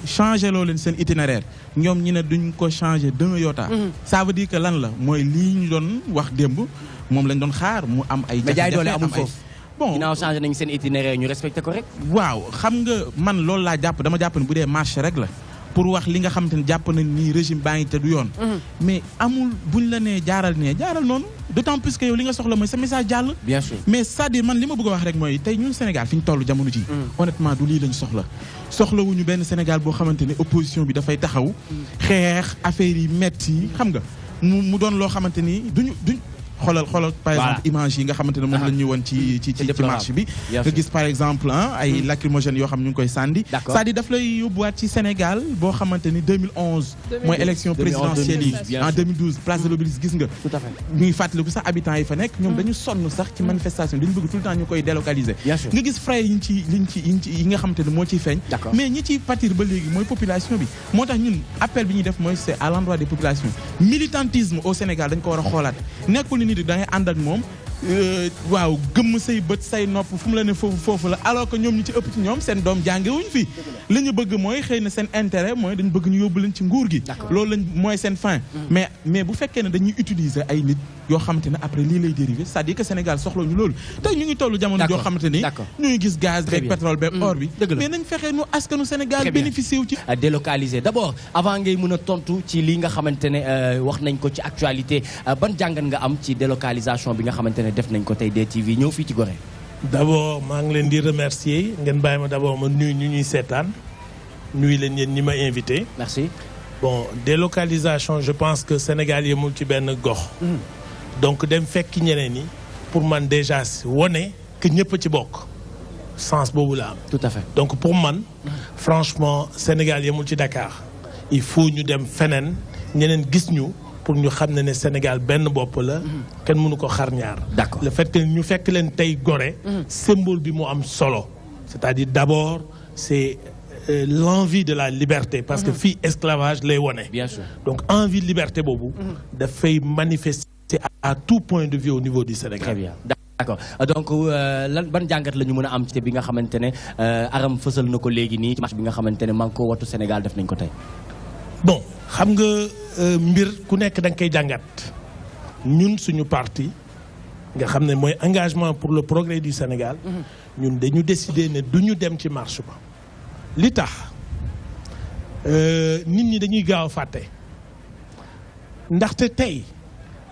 changer loo leen seen itinéraire ñoom ñi ne duñ ko changer d'un iota. Ça veut dire que lan la mooy lii ñu doon wax démb moom lañ doon xaar mu am ay. jafe-jafe doole amul foofu. bon ginnaaw changé nañ seen itinéraire ñu respecté ko rek. waaw xam nga man loolu laa jàpp dama jàpp ne bu dee marché rek la pour wax li nga xamante ne jàpp nañ ni régime baa ngi te du yoon. mais amul buñ la nee jaaral noonu d'autant plus que yow li nga soxla mooy sa message jàll. bien sûr mais c'est-à-dire man li ma bëgg a wax rek mooy tey ñun Sénégal fi ñu toll jamono ji honnêtement du lii lañ soxlawuñu benn Sénégal boo xamante ne opposition bi dafay taxaw. xeex affaire yi metti xam nga mu doon loo xamante ni duñ xoolal par exemple image yi nga xamante ne moom la ñu woon ci marche bi nga gis par exemple ay lacrymogènes yoo xam ñu ngi koy sànni c'est-à-dire daf lay yóbbuwaat ci Sénégal boo xamante ni 2011 mooy élection présidentielle yi en 2012 place de l'Obélisque gis nga ñu ngi fàttaliku sax habitants yi fa nekk ñoom dañu sonn sax ci manifestation dañu bëgg tout le temps ñu koy délocaliser nga gis frais yi nga xamante ne moo ciy feeñ mais ñi ciy pâtir ba léegi mooy population bi moo tax ñun appel bi ñuy def mooy c'est à l'endroit des populations militantisme au Sénégal dañ ko war a xoolaat nekkul nit da ngay ànd ak moom waaw gëmm say bët say nopp fu mu la ne foofu la alors que ñoom ñi ci ëpp ci ñoom seen doom jàngewuñ fi li ñu bëgg mooy xëy na seen intérêt mooy dañu bëgg ñu yóbbu leen ci nguur gi loolu lañ mooy seen fin mais bu fekkee ne dañuy utiliser ay nit yoo xamante ne après lii lay dérivé c'est-à-dire que Sénégal soxla ñu loolu tey ñu ngi toll jamono yoo xamante ni ñu ngi gis gaz beeg pétrole beeg or bi mais nañ fexee nu askanu Sénégal bénéficié wu ci délocaliser d'abord avant ngay mën a tontu ci li nga xamante ne wax nañ ko ci actualité ban jàngat nga am ci délocalisation bi nga xamante ne def nañ ko tey DTV ñëw fii ci Gorée. d'abord maa ngi leen di remercier ngeen bàyyi ma d'abord ma nuyu ñu ñuy seetaan nuyu leen yéen ñi ma invité. merci. bon délocalisation je pense que Sénégal yemul ci benn gox. donc dem fekk ñeneen ñi pour man déjà wone que ñëpp ci bokk sens boobu la am. tout à fait donc pour man franchement Sénégal yemul ci Dakar il faut ñu dem feneen ñeneen gis ñu. pour ñu xam ne Sénégal benn bopp la kenn mënu ko xar ñaar. d'accord le fait que ñu fekk leen tey Gorée symbole bi mu am solo c'est-à-dire d'abord c'est l'envie de la liberté parce que fii esclavage lay wone. bien sûr donc envie de liberté boobu dafay manifester à tout point de vue au niveau du Sénégal. très bien d'accord donc lan ban jàngat la ñu mën a am ci bi nga xamante ne Aram fësal na ko léegi nii ci marche bi nga xamante ne Manko Wattu Sénégal def nañ ko tey. bon xam nga mbir ku nekk da nga koy jàngat ñun suñu parti nga xam ne mooy engagement pour le progrès du Sénégal ñun dañu décider ne du ñu dem ci marche ba li tax nit ñi dañuy gaaw a fàtte ndaxte tey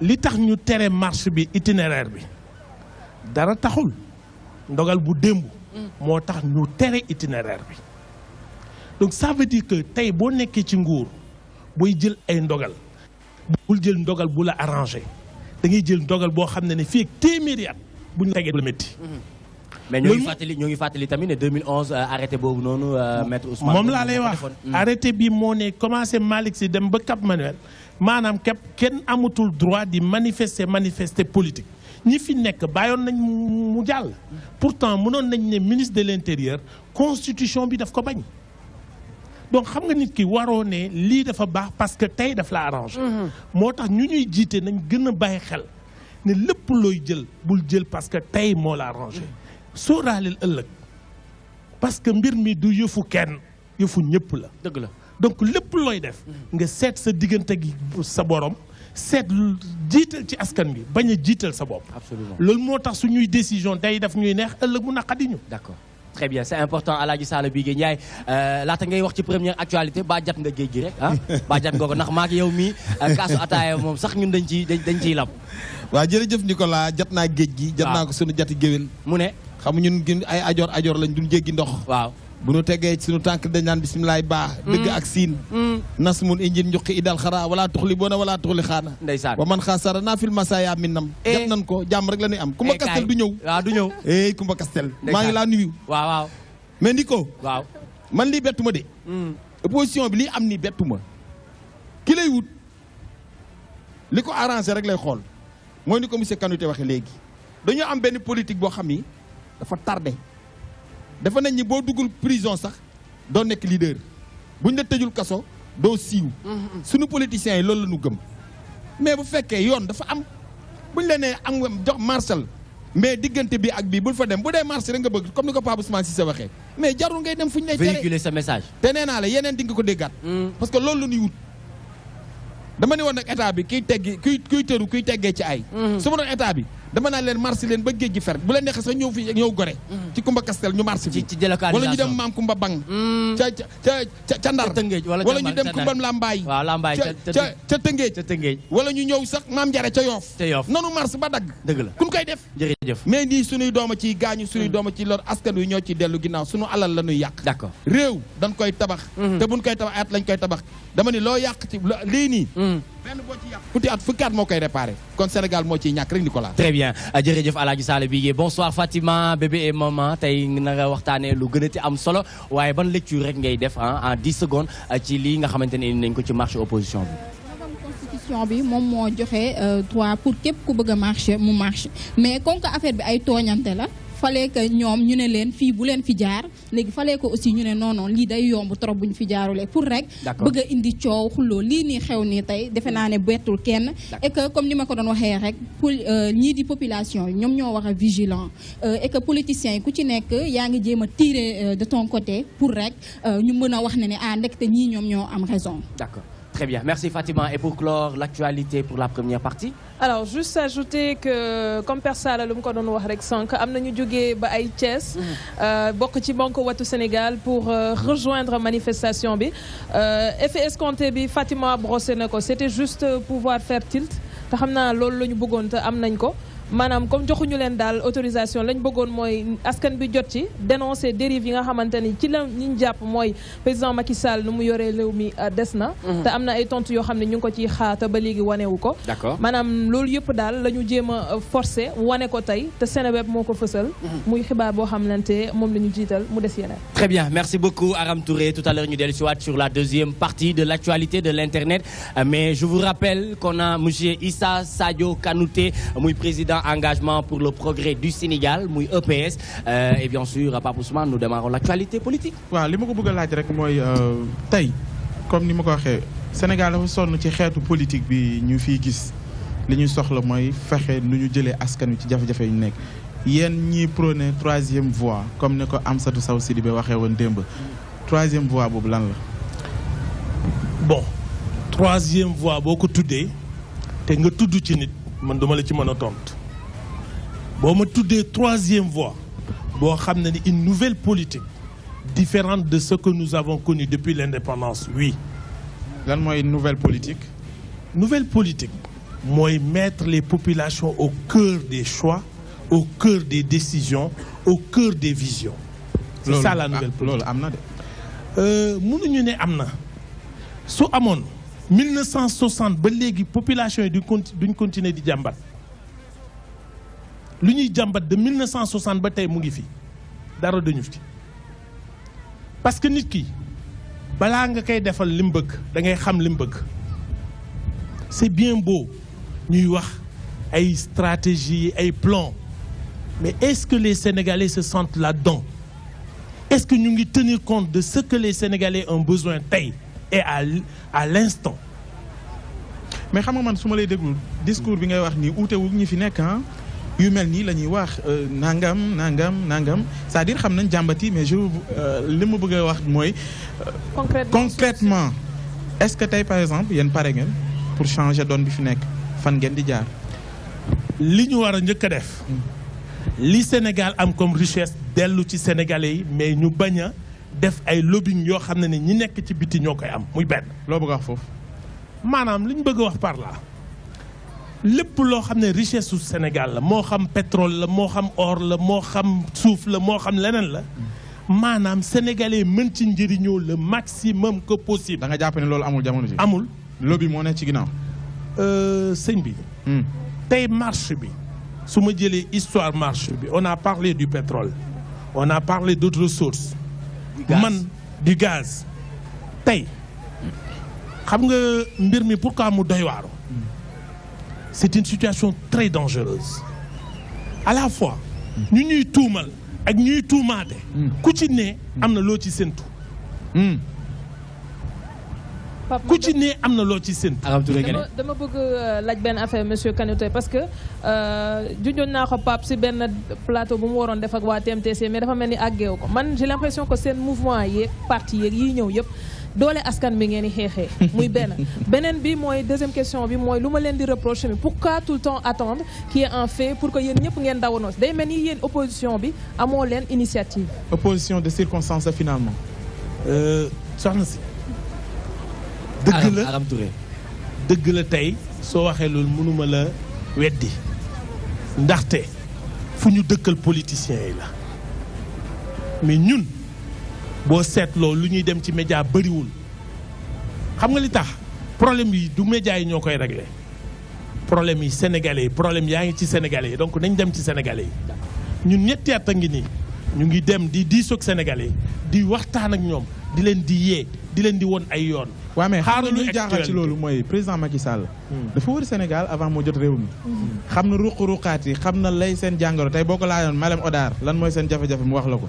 li tax ñu tere marche bi itinéraire bi dara taxul ndogal bu démb moo tax ñu tere itinéraire bi donc ça veut dire que tey boo nekkee ci nguur booy jël ay ndogal bul jël ndogal bu la arrangé da ngay jël ndogal boo xam ne fii ak téeméeri at bu ñu tegee lu métti. mais ñoo ngi fàttali tamit ne 2011 arrêté boobu noonu maître Ousmane. moom laa lay wax arrêté bi moo ne commencé Malick Sy dem ba Cap Manuel maanaam képp kenn amatul droit di manifester politique ñi fi nekk bàyyoon nañ mu jàll. pourtant mënoon nañ ne ministre de l'intérieur constitution bi daf ko bañ. donc xam nga nit ki waroo ne lii dafa baax parce que tey daf la arrangé. moo tax ñu ñuy jiite nañ gën a bàyyi xel ne lépp looy jël bul jël parce que tey moo la arrangé sóoraaleel ëllëg parce que mbir mi du yëfu kenn yëfu ñëpp la. dëgg la donc lépp looy def. nga seet sa diggante gi sa borom seet jiital ci askan bi bañ a jiital sa bopp. absolument loolu moo tax suñuy décision day daf ñuy neex ëllëg mu naqadi ñu. d'accord. très bien c'est important Alaaji Sala Bigué Ndiaye laata ngay wax ci première actualité ba jat nga géej gi rek ah ba jat nga ko ndax maa ngi yow mii kaasu ataaya moom sax ñun dañ ciy lab. waaw jërëjëf Nicolas jat naa géej gi. jat naa ko sunu jati géwél mu ne. xam ñun ay ajoor lañ duñ jéggi ndox. waaw bu nu tegee sunu tànk dañ naan bisimilaay baax. dëgg ak siin. nas mun injin njuqi idal xara wala tuxli bona wala tuxli xaana. ndeysaan wa man xaasara naa fil masaya minnam. jat nañ ko jàmm rek la ñuy am. Kumba Kastel du ñëw. waaw du ñëw. Kumba Kastel. maa ngi laa nuyu. waaw. mais Nico. waaw man lii bettu ma de. opposition bi lii am nii bettu ma. ki lay wut li ko arrangé rek lay xool mooy ni ko monsieur Kanouté waxee léegi dañoo am benn politique boo xam ni dafa tardé dafa nañ ñi boo duggul prison sax doo nekk leader buñ la tëjul kaso doo siiw. suñu politiciens yi loolu la ñu gëm mais bu fekkee yoon dafa am buñ la nee am nga jox marshal mais diggante bi ak bii bul fa dem bu dee marché rek nga bëgg comme ni ko Pape Ousmane Cissé waxee mais jarul ngay dem fu ñu lay tere véhiculer sa message. te nee naa la yeneen di nga ko déggaat parce que loolu la ñuy wut dama ne woon nag état bi kuy tëru kuy teggee ci ay su ma doon état bi dama naan leen marché leen ba géej gi fer bu leen neexee sax ñëw fi ñëw gore ci Kumba Kastel ñu marché fi ci délocalisation wala ñu dem maam Kumba Bang ca Ndar wala ñu dem Kumba Lambaay waaw Lambaay ca Tëngéej wala ñu ñëw sax maam Njare ca Yoof nanu marché ba dagg dëgg la kun koy def jërëjëf mais nii suñuy dooma ciy gaañu suñuy dooma ci lor askan wi ñoo ci dellu ginnaaw suñu alal la ñuy yàq d'accord réew dañ koy tabax te buñ koy tabax at lañ koy tabax dama ni loo yàq ci lii nii benn boo ci yàq fukki at moo koy réparé kon Sénégal moo ciy ñàkk rek Nicolas. très bien jërëjëf Aladji Sall Bigué bonsoir Fatima bébé et maman tey na nga waxtaanee lu gën a ti am solo waaye ban lecture rek ngay def en 10 secondes ci lii nga xamante ne nañ ko ci marche opposition bi. constitution bi moom moo joxe droit pour képp ku bëgg a marché mu marché mais comme que affaire bi ay tooñante la. fallait que ñoom ñu ne leen fii bu leen fi jaar léegi fallait que aussi ñu ne non lii day yomb trop bu ñu fi jaarulee pour rek bëgg a indi coow xulloo lii nii xew nii tey defe naa ne bettul kenn et que comme ni ma ko doon waxee rek pour ñii di population yi ñoom ñoo war a vigilant et que politiciens yi ku ci nekk yaa ngi jéem a tirer de ton côté pour rek ñu mën a wax ne ndekete ñii ñoom ñoo am raison. D'accord. Très bien, merci Fatima. Et pour clore l'actualité pour la première partie. Alors juste ajouter que comme Père Sala lu mu ko doon wax rek sànq am na ñu jógee ba ay Thiès bokk ci Banque Wattu Sénégal pour rejoindre manifestation bi effet escompté bi Fatima brossé na ko c'était juste pouvoir faire tilt te xam naa loolu la ñu bëggoon te am nañ ko maanaam comme joxuñu leen daal autorisation lañ bëggoon mooy askan bi jot ci dénoncer dérive yi nga xamante ni ci la ñu jàpp mooy président Macky Sall nu mu yoree réew mi des na te am na ay tontu yoo xam ne ñu ngi ko ciy xaata ba léegi wanewu ko maanaam loolu yëpp daal la ñu jéem a forcé wane ko tey te Seneweb moo ko fësal muy xibaar boo xamante moom la ñu jiital mu des yeneen. Très bien, merci beaucoup Aram Touré. Tout à l'heure ñu dellu si waat sur la deuxième partie de l'actualité de l'internet mais je vous rappelle qu'on a monsieur Issa Sadio Kanouté muy président engagement pour le progrès du Sénégal muy EPS et bien sûr Pape Ousmane nous démarrons l'actualité politique. waaw li ma ko bëgg a laaj rek mooy tey comme ni ma ko waxee Sénégal dafa sonn ci xeetu politique bi ñu fiy gis li ñuy soxla mooy fexe nu ñu jëlee askan wi ci jafe-jafe yu ñu nekk yéen ñiy prôné troisième voie comme ni ko Amsatou Sow Sidibé waxee woon démb troisième voie boobu lan la. bon troisième voie boo ko tuddee te nga tudd ci nit man duma la ci mën a tontu. boo ma tuddee troisième voie boo xam ne ni une nouvelle politique différente de ce que nous avons connu depuis l'indépendance oui. lan mooy nouvelle politique. nouvelle politique mooy mettre les populations au cœur des choix au cœur des décisions au cœur des visions. c'est ça la nouvelle politique loolu am na de. mënuñu ne am na su amoon 1960 ba léegi population yi duñ continuer di jàmbat. lu ñuy jàmbat de 1960 ba tey mu ngi fi dara dañu fi parce que nit ki balaa nga koy defal li mu bëgg da ngay xam li mu bëgg c'est bien beau ñuy wax ay stratégie ay plan mais est-ce que les Sénégalais se sentent là-dedans est-ce que ñu ngi tenir compte de ce que les Sénégalais ont besoin tey et à l'instant. mais xam nga man su ma lay déglu discours bi ngay wax nii uute wu ñi fi nekk yu mel nii la ñuy wax nangam c'est-à-dire xam nañ jàmbati mais li ma bëgg a wax mooy. concrètement est-ce que tey par exemple yéen pare ngeen pour changer donne bi fi nekk fan ngeen di jaar. li ñu war a njëkk a def. li Sénégal am comme richesse dellu ci Sénégalais yi mais ñu bañ a def ay lobbying yoo xam ne ni ñi nekk ci biti ñoo koy am muy benn. loo bëgg a wax foofu. maanaam li ñu bëgg a wax par là. lépp loo xam ne richesse su Sénégal la moo xam pétrole la moo xam or la moo xam suuf la moo xam leneen la maanaam sénégalais mën ci njëriñoo le maximum que possible. da nga jàpp ne loolu amul jamono ji. amul. lobby moo nekk ci ginnaaw. sëñ bi. tey marche bi su ma jëlee histoire marche bi on a parlé du pétrole on a parlé d'autres ressources. man du gaz. tey xam nga mbir mi pourquoi mu doy waaru. c'est une situation très dangereuse à la fois ñu ñuy tuumal ak ñuy tuumaate ku ci ne am na loo ci séntu ku ci ne am na loo ci séntu. dama bëgg laaj benn affaire monsieur Kanouté parce que junjoon naa ko Pape si benn plateau bu mu waroon def ak waa TMTC mais dafa mel ni àggeewu ko man j'ai l'impression que seen mouvement yeeg parti yeeg yi ñëw yëpp doole askan bi ngeen di xeexee muy beneen bi mooy deuxième question bi mooy lu ma leen di reprocher mi pourquoi tout le temps attendre qu'il y ait un fait pour que yéen ñëpp ngeen dawanoo day mel ni yéen opposition bi amoo leen initiative. opposition de circonstance finalement. soxna si. Aram Touré dëgg la tey soo waxee loolu mënuma la weddi ndaxte fu ñu dëkkal politiciens yi la mais ñun boo seetloo lu ñuy dem ci média bëriwul xam nga li tax problème yi du média yi ñoo koy réglé problème yi sénégalais yi problème yaa ngi ci sénégalais yi donc nañ dem ci sénégalais yi ñun ñetti at a ngi nii ñu ngi dem di diisoog sénégalais yi di waxtaan ak ñoom di leen di yee di leen di woon ay yoon. waaw mais xam nga luy jaaxal ci loolu mooy président Macky Sall. dafa wër Sénégal avant moo jot réew mi. xam na ruq-ruqaat yi xam na lay seen jàngoro tey boo ko laajoon Malem Odar lan mooy seen jafe-jafe mu wax la ko.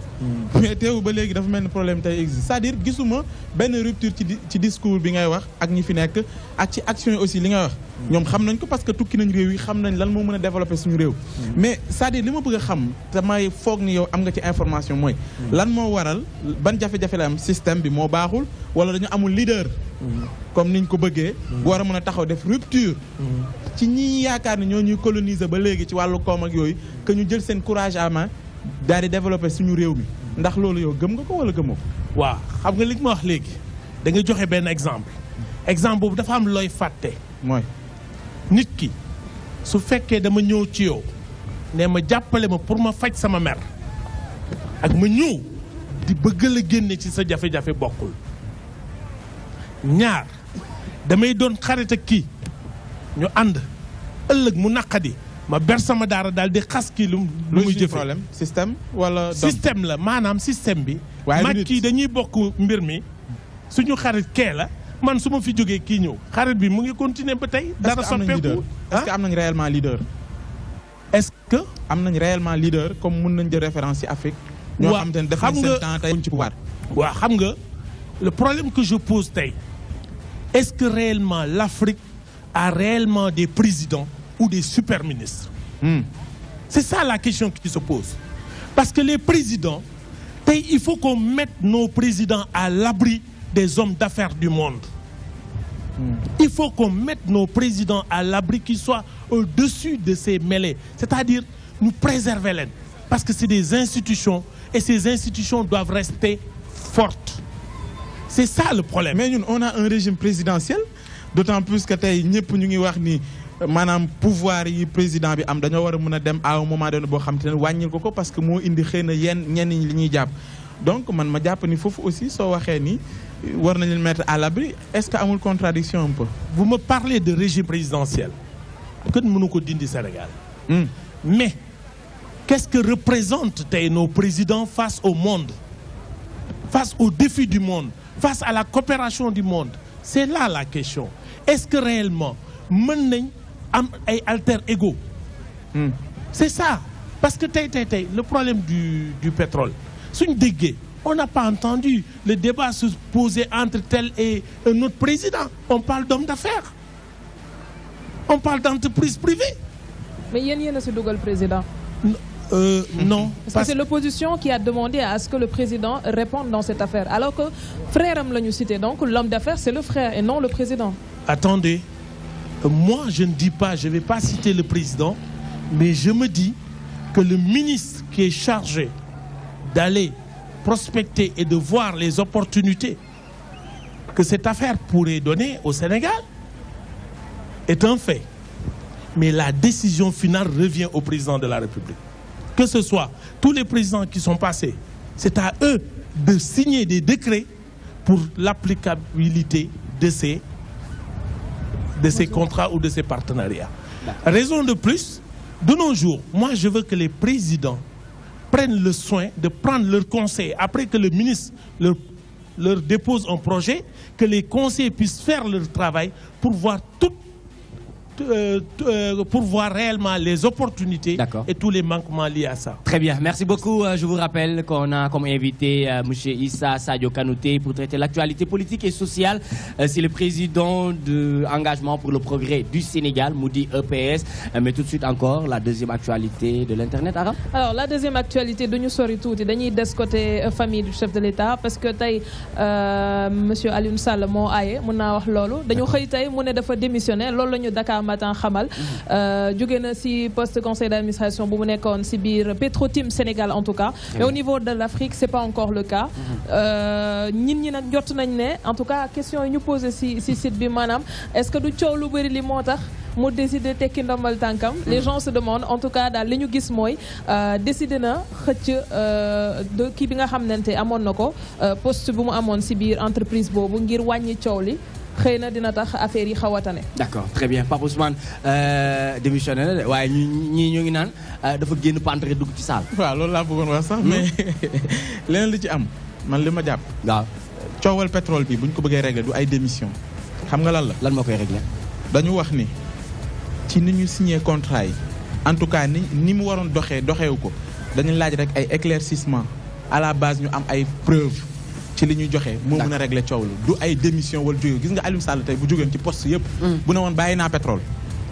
mais teewu ba léegi dafa mel ni problème tey existe c'est-à-dire gisuma benn rupture ci discours bi ngay wax ak ñi fi nekk ak ci action yi aussi li ngay wax. ñoom xam nañ ko parce que tukki nañ réew yi xam nañ lan moo mën a développer suñu réew. mais c'est-à-dire li ma bëgg a xam te may foog ni yow am nga ci information mooy. lan moo waral ban jafe-jafe la am système bi moo baaxul wala dañu amul leader. comme niñ ko bëggee. bu war a mën a taxaw def rupture. ci ñi yaakaar ni ñoo ñuy coloniser ba léegi ci wàllu koom ak yooyu que ñu jël seen courage à main daal di développer suñu réew mi ndax loolu yow gëm nga ko wala gëmoo ko. waaw xam nga li ma wax léegi da nga joxe benn exemple boobu dafa am looy fàtte. mooy nit ki su fekkee dama ñëw ci yow ne ma jàppale ma pour ma faj sama mer ak ma ñëw di bëgg la génne ci sa jafe-jafe bokkul. ñaar damay doon xarit ak kii ñu ànd ëllëg mu naqadi ma ber sama daara daal di xas kii lu muy jëfe problème système wala. système la maanaam système bi. mag kii dañuy bokk mbir mi suñu xarit kee la man su ma fi jógee kii ñëw xarit bi mu ngi continuer ba tey. dara soppeeku est-ce que am nañ réellement leader. est-ce que am nañ réellement leader comme mun nañ jël référence ci Afrique. ñoo xam te ne def nañ seen temps tey ci pouvoir. waaw xam nga le problème que je pose tey. Est-ce que réellement l'Afrique a réellement des présidents ou des super-ministres? C'est ça la question qui se pose. Parce que les présidents, il faut qu'on mette nos présidents à l'abri des hommes d'affaires du monde. Il faut qu'on mette nos présidents à l'abri, qu'ils soient au-dessus de ces mêlées. C'est-à-dire nous préserver l'être. Parce que c'est des institutions et ces institutions doivent rester fortes. C'est ça le problème. Mais nous, on a un régime présidentiel, d'autant plus que tey ñëpp ñu ngi wax ni maanaam pouvoir yi président bi am dañoo war a mën a dem à un moment donné boo xam te ne wàññil ko parce que moo indi xëy na ñenn ñi li ñuy jàpp. donc man ma jàpp ni foofu aussi soo waxee ni war nañu mettre à l'abri est-ce que amul contradiction un peu. Vous me parlez de régime présidentiel. Kenn mënu ko dindi Sénégal. Mais qu'est-ce que représentent tey nos présidents face au monde, face aux défis du monde? Face à la coopération du monde, c'est là la question. Est-ce que réellement, mën nañ am ay alter ego? C'est ça. Parce que le problème du pétrole, suñ déggee, on n'a pas entendu le débat se poser entre tel et un autre président. On parle d'hommes d'affaires. On parle d'entreprise privée. Mais yéen a si dugal président. Non. Parce que c'est l'opposition qui a demandé à ce que le président réponde dans cette affaire. Alors que frère am la ñu cité, donc l'homme d'affaires c'est le frère et non le président. Attendez, moi je ne dis pas, je ne vais pas citer le président, mais je me dis que le ministre qui est chargé d'aller prospecter et de voir les opportunités que cette affaire pourrait donner au Sénégal est un fait. Mais la décision finale revient au président de la République. Que ce soit tous les présidents qui sont passés, c'est à eux de signer des décrets pour l'applicabilité de ces contrats ou de ces partenariats. Raison de plus, de nos jours, moi je veux que les présidents prennent le soin de prendre leurs conseils après que le ministre leur dépose un projet, que les conseillers puissent faire leur travail pour voir toutes pour voir réellement les opportunités et tous les manquements liés à ça. Très bien, merci beaucoup. Je vous rappelle qu'on a comme invité M. Issa Sadio Kanouté pour traiter l'actualité politique et sociale. C'est le président de Engagement pour le progrès du Sénégal, Moudi EPS. Mais tout de suite encore, la deuxième actualité de l'Internet arabe. Alors, la deuxième actualité de nous sori tout et dañuy des côté famille du chef de l'État parce que tey monsieur Alioune Sall moo aaye mën naa wax loolu dañu xëy tey mu ne dafa démissionné loolu la ñu Dakar Matin xamal jóge na si poste conseil d'administration bu mu nekkoon si biir Petro-Tim Sénégal en tout cas. Mais au niveau de l'Afrique c'est pas encore le cas. ñin ñi nag jot nañ ne en tout cas question yi ñu posé si site bi maanaam est-ce que du coow lu bëri li moo tax mu décidé tekki ndombal tànkam. Les gens se demandent en tout cas daal li ñu gis mooy décidé na xëcc de kii bi nga xamante amoon na ko poste bu mu amoon si biir entreprise boobu ngir wàññi coow li. xëy na dina tax affaire yi xaw a tane. D'accord, très bien. Pape Ousmane démissionné na waaye ñii ñu ngi naan dafa génn pantre dugg ci saal. waaw loolu laa bëggoon wax sax mais leneen li ci am man li ma jàpp. waaw coowal pétrole bi bu ñu ko bëggee régler du ay démission xam nga lan la. lan moo koy régler. dañu wax ni ci ni ñu signé contrat yi en tout cas ni mu waroon doxeewu ko dañu laaj rek ay éclaircissement à la base ñu am ay preuves. ci li ñuy joxe moo mën a régler coow lu du ay démission wala jóge gis nga Aliou Sall tey bu jógeen ci poste yëpp bu ne woon bàyyi naa pétrole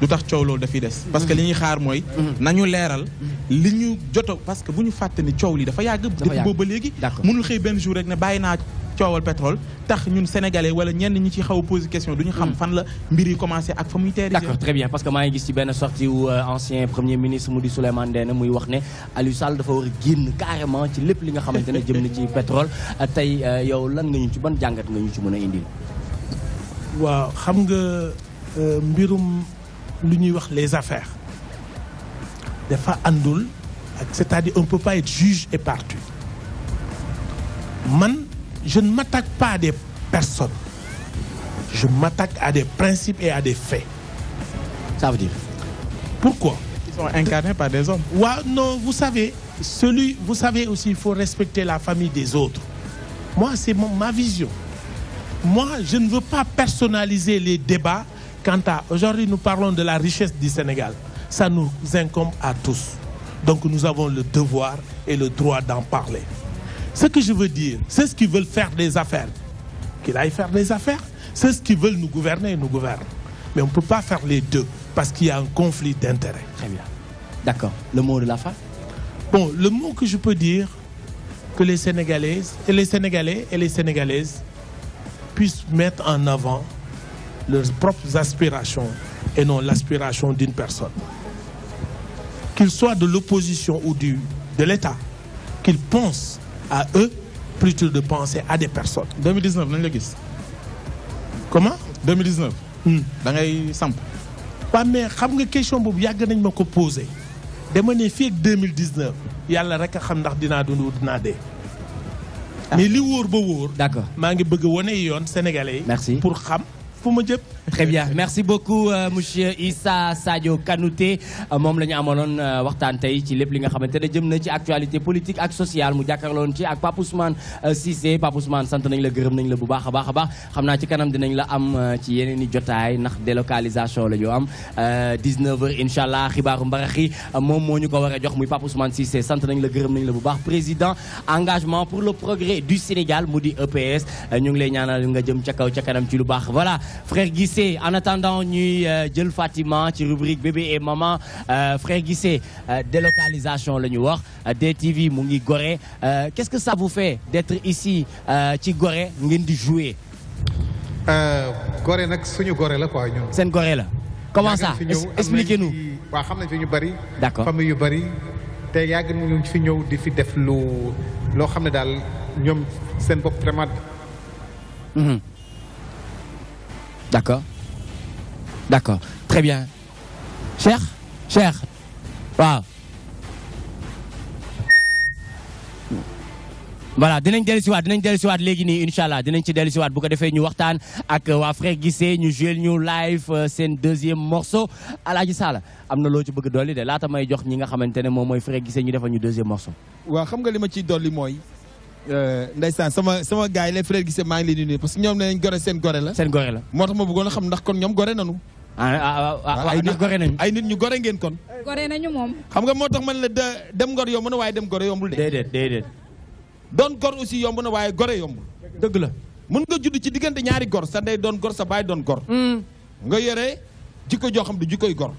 du tax coow loolu dafiy des parce que li ñuy xaar mooy nañu leeral li ñu joto parce que bu ñu fàtte ni coow li dafa yàgg depuis boobu ba léegi mënul xëy benn jour rek ne bàyyi naa coowal pétrole tax ñun sénégalais wala ñenn ñi ci xaw a posé question du ñu xam fan la mbir yi commencé ak fa muy teeri. D'accord, très bien parce que maa ngi gis ci benn sortie wu ancien premier ministre mu di Souleymane Ndéné muy wax ne Aliou Sall dafa war a génn carrément ci lépp li nga xamante ne jëm na ci pétrole tey yow lan nga ñu ci ban jàngat nga ñu ci mën a indil. waaw xam nga mbirum lu ñuy wax les affaires dafa àndul ak c'est-à-dire on peut pas être juge et partie man. Je ne m'attaque pas à des personnes. Je m'attaque à des principes et à des faits. Ça veut dire? Pourquoi? Ils sont incarnés par des hommes. Ouais, non, vous savez aussi, il faut respecter la famille des autres. Moi, c'est ma vision. Moi, je ne veux pas personnaliser les débats quant à... Aujourd'hui, nous parlons de la richesse du Sénégal. Ça nous incombe à tous. Donc, nous avons le devoir et le droit d'en parler. Ce que je veux dire, c'est ceux qui veulent faire des affaires. Qu'ils aillent faire des affaires. C'est ceux qui veulent nous gouverner, nous gouvernent. Mais on ne peut pas faire les deux parce qu'il y a un conflit d'intérêts. Très bien. D'accord. Le mot de la fin? Bon, le mot que je peux dire, que les Sénégalaises et les Sénégalais et les Sénégalaises puissent mettre en avant leurs propres aspirations et non l'aspiration d'une personne. Qu'ils soient de l'opposition ou de l'État, qu'ils pensent à eux plutôt de penser à des personnes. 2019 nañ la gis. Comment? 2019. da ngay samp. waaw mais xam nga question boobu yàgg nañ ma ko posé. dama ne fii ak 2019 yàlla rek a xam ndax dinaa dund dinaa dee. mais li wóor ba wóor. D'accord. maa ngi bëgg a wane yoon sénégalais yi. Merci pour xam fu ma jëm. Très bien merci beaucoup monsieur Issa Sadio Kanouté moom la ñu amaloon waxtaan tey ci lépp li nga xamante ne jëm na ci actualité politique ak sociale mu jàkkaarloon ci ak Pape Ousmane Cissé Pape Ousmane sant nañ la gërëm nañ la bu baax a baax a baax xam naa ci kanam dinañ la am ci yeneen i jotaay ndax délocalisation la ñu am 19h incha allah xibaaru mbaraxi moom moo ñu ko war a jox muy Pape Ousmane Cissé sant nañ la gërëm nañ la bu baax président engagement pour le progrès du Sénégal mu di EPS ñu ngi lay ñaanal nga jëm ca kaw ca kanam ci lu baax voilà frère Guissé en attendant ñuy jël Fatima ci rubrique bébé et maman frère Guissé délocalisation la ñu wax DTV mu ngi Gorée qu'est-ce que ça vous fait d'être ici ci Gorée ngeen di jouer. Gorée nag suñu Gorée la quoi ñun. seen Gorée la. comment ça expliquez-nous. waaw xam nañ fi ñu bari. d'accord famille yu bari te yàgg nañu fi ñëw di fi def loo xam ne daal ñoom seen bopp vraiment. D'accord. D'accord. Très bien. Cheikh waaw. voilà dinañ dellusiwaat léegi nii incha allah dinañ ci dellusiwaat bu ko defee ñu waxtaan ak waa frère Guissé ñu joué ñu live seen deuxième morceau Alaaji Sala am na loo ci bëgg dolli de laata may jox ñi nga xamante ne moom mooy frère Guissé ñu defal ñu deuxième morceau. waaw xam nga li ma ciy dolli mooy ndeysaan sama gars yi les frères Guissé maa ngi leen di nuyu parce que ñoom nee nañ Gorée seen Gorée la. seen Gorée la moo tax ma bëggoon a xam ndax kon ñoom Gorée nanu ay nit ñu gore ngeen kon. gore nañu moom. xam nga moo tax man la dem ngor yomb na waaye dem gore yombul de. déedéet. doon gor aussi yomb na waaye gore yombul. dëgg la. mën nga judd ci diggante ñaari gor sa ndey doon gor sa baay doon gor. nga yore jikko joo xam du jikkoy gor.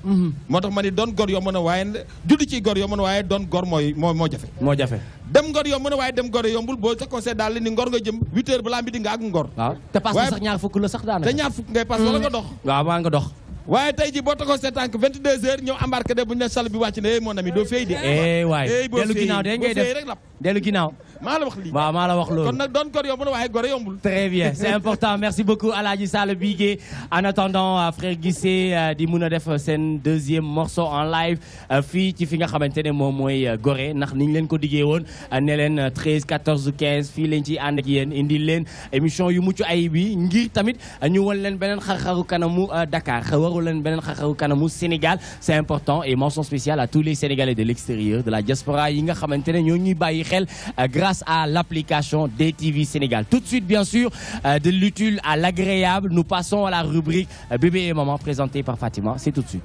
moo tax ma ni doon gor yomb na waaye judd ci gor yomb na waaye doon gor moo jafe. moo jafe. dem ngor yomb na waaye dem gore yombul boo sa conseil daal ni ngor nga jëm 8 heures balaa midi nga ak ngor. waaw te pass sax ñaar fukk la sax daanaka. te ñaar fukk ngay pass wala nga dox. waaw maa nga dox. waaye tey ji boo taxaw sa tànk 22 heures ñëw embarqué de bu ñu ne sal bi wàcc ne mon ami doo fay de. waay dellu ginnaaw de ngay def rek lap dellu ginnaaw. maa la wax lii waaw maa la wax loolu. kon nag doon gor yomb na waaye gore yombul. Très bien, c'est important. Merci beaucoup Aladji Sall Bigué. En attendant frère Guissé di mun a def seen deuxième morceau en live fii ci fi nga xamante ne moom mooy Gorée ndax ni ñu leen ko diggee woon ne leen 13 14 15 fii lañ ciy ànd ak yéen indi leen émission yu mucc ay bi ngir tamit ñu won leen beneen xar-xaru kanamu Dakar waru leen beneen xar-xaru kanamu Sénégal. C'est important et mention spéciale à tous les Sénégalais de l'extérieur de la diaspora yi nga xamante ne ñoo ñuy bàyyi xel grâce à l'application DTV Sénégal. Tout de suite, bien sûr, de l'utile à l'agréable, nous passons à la rubrique Bébé et Maman présentée par Fatima. C'est tout de suite.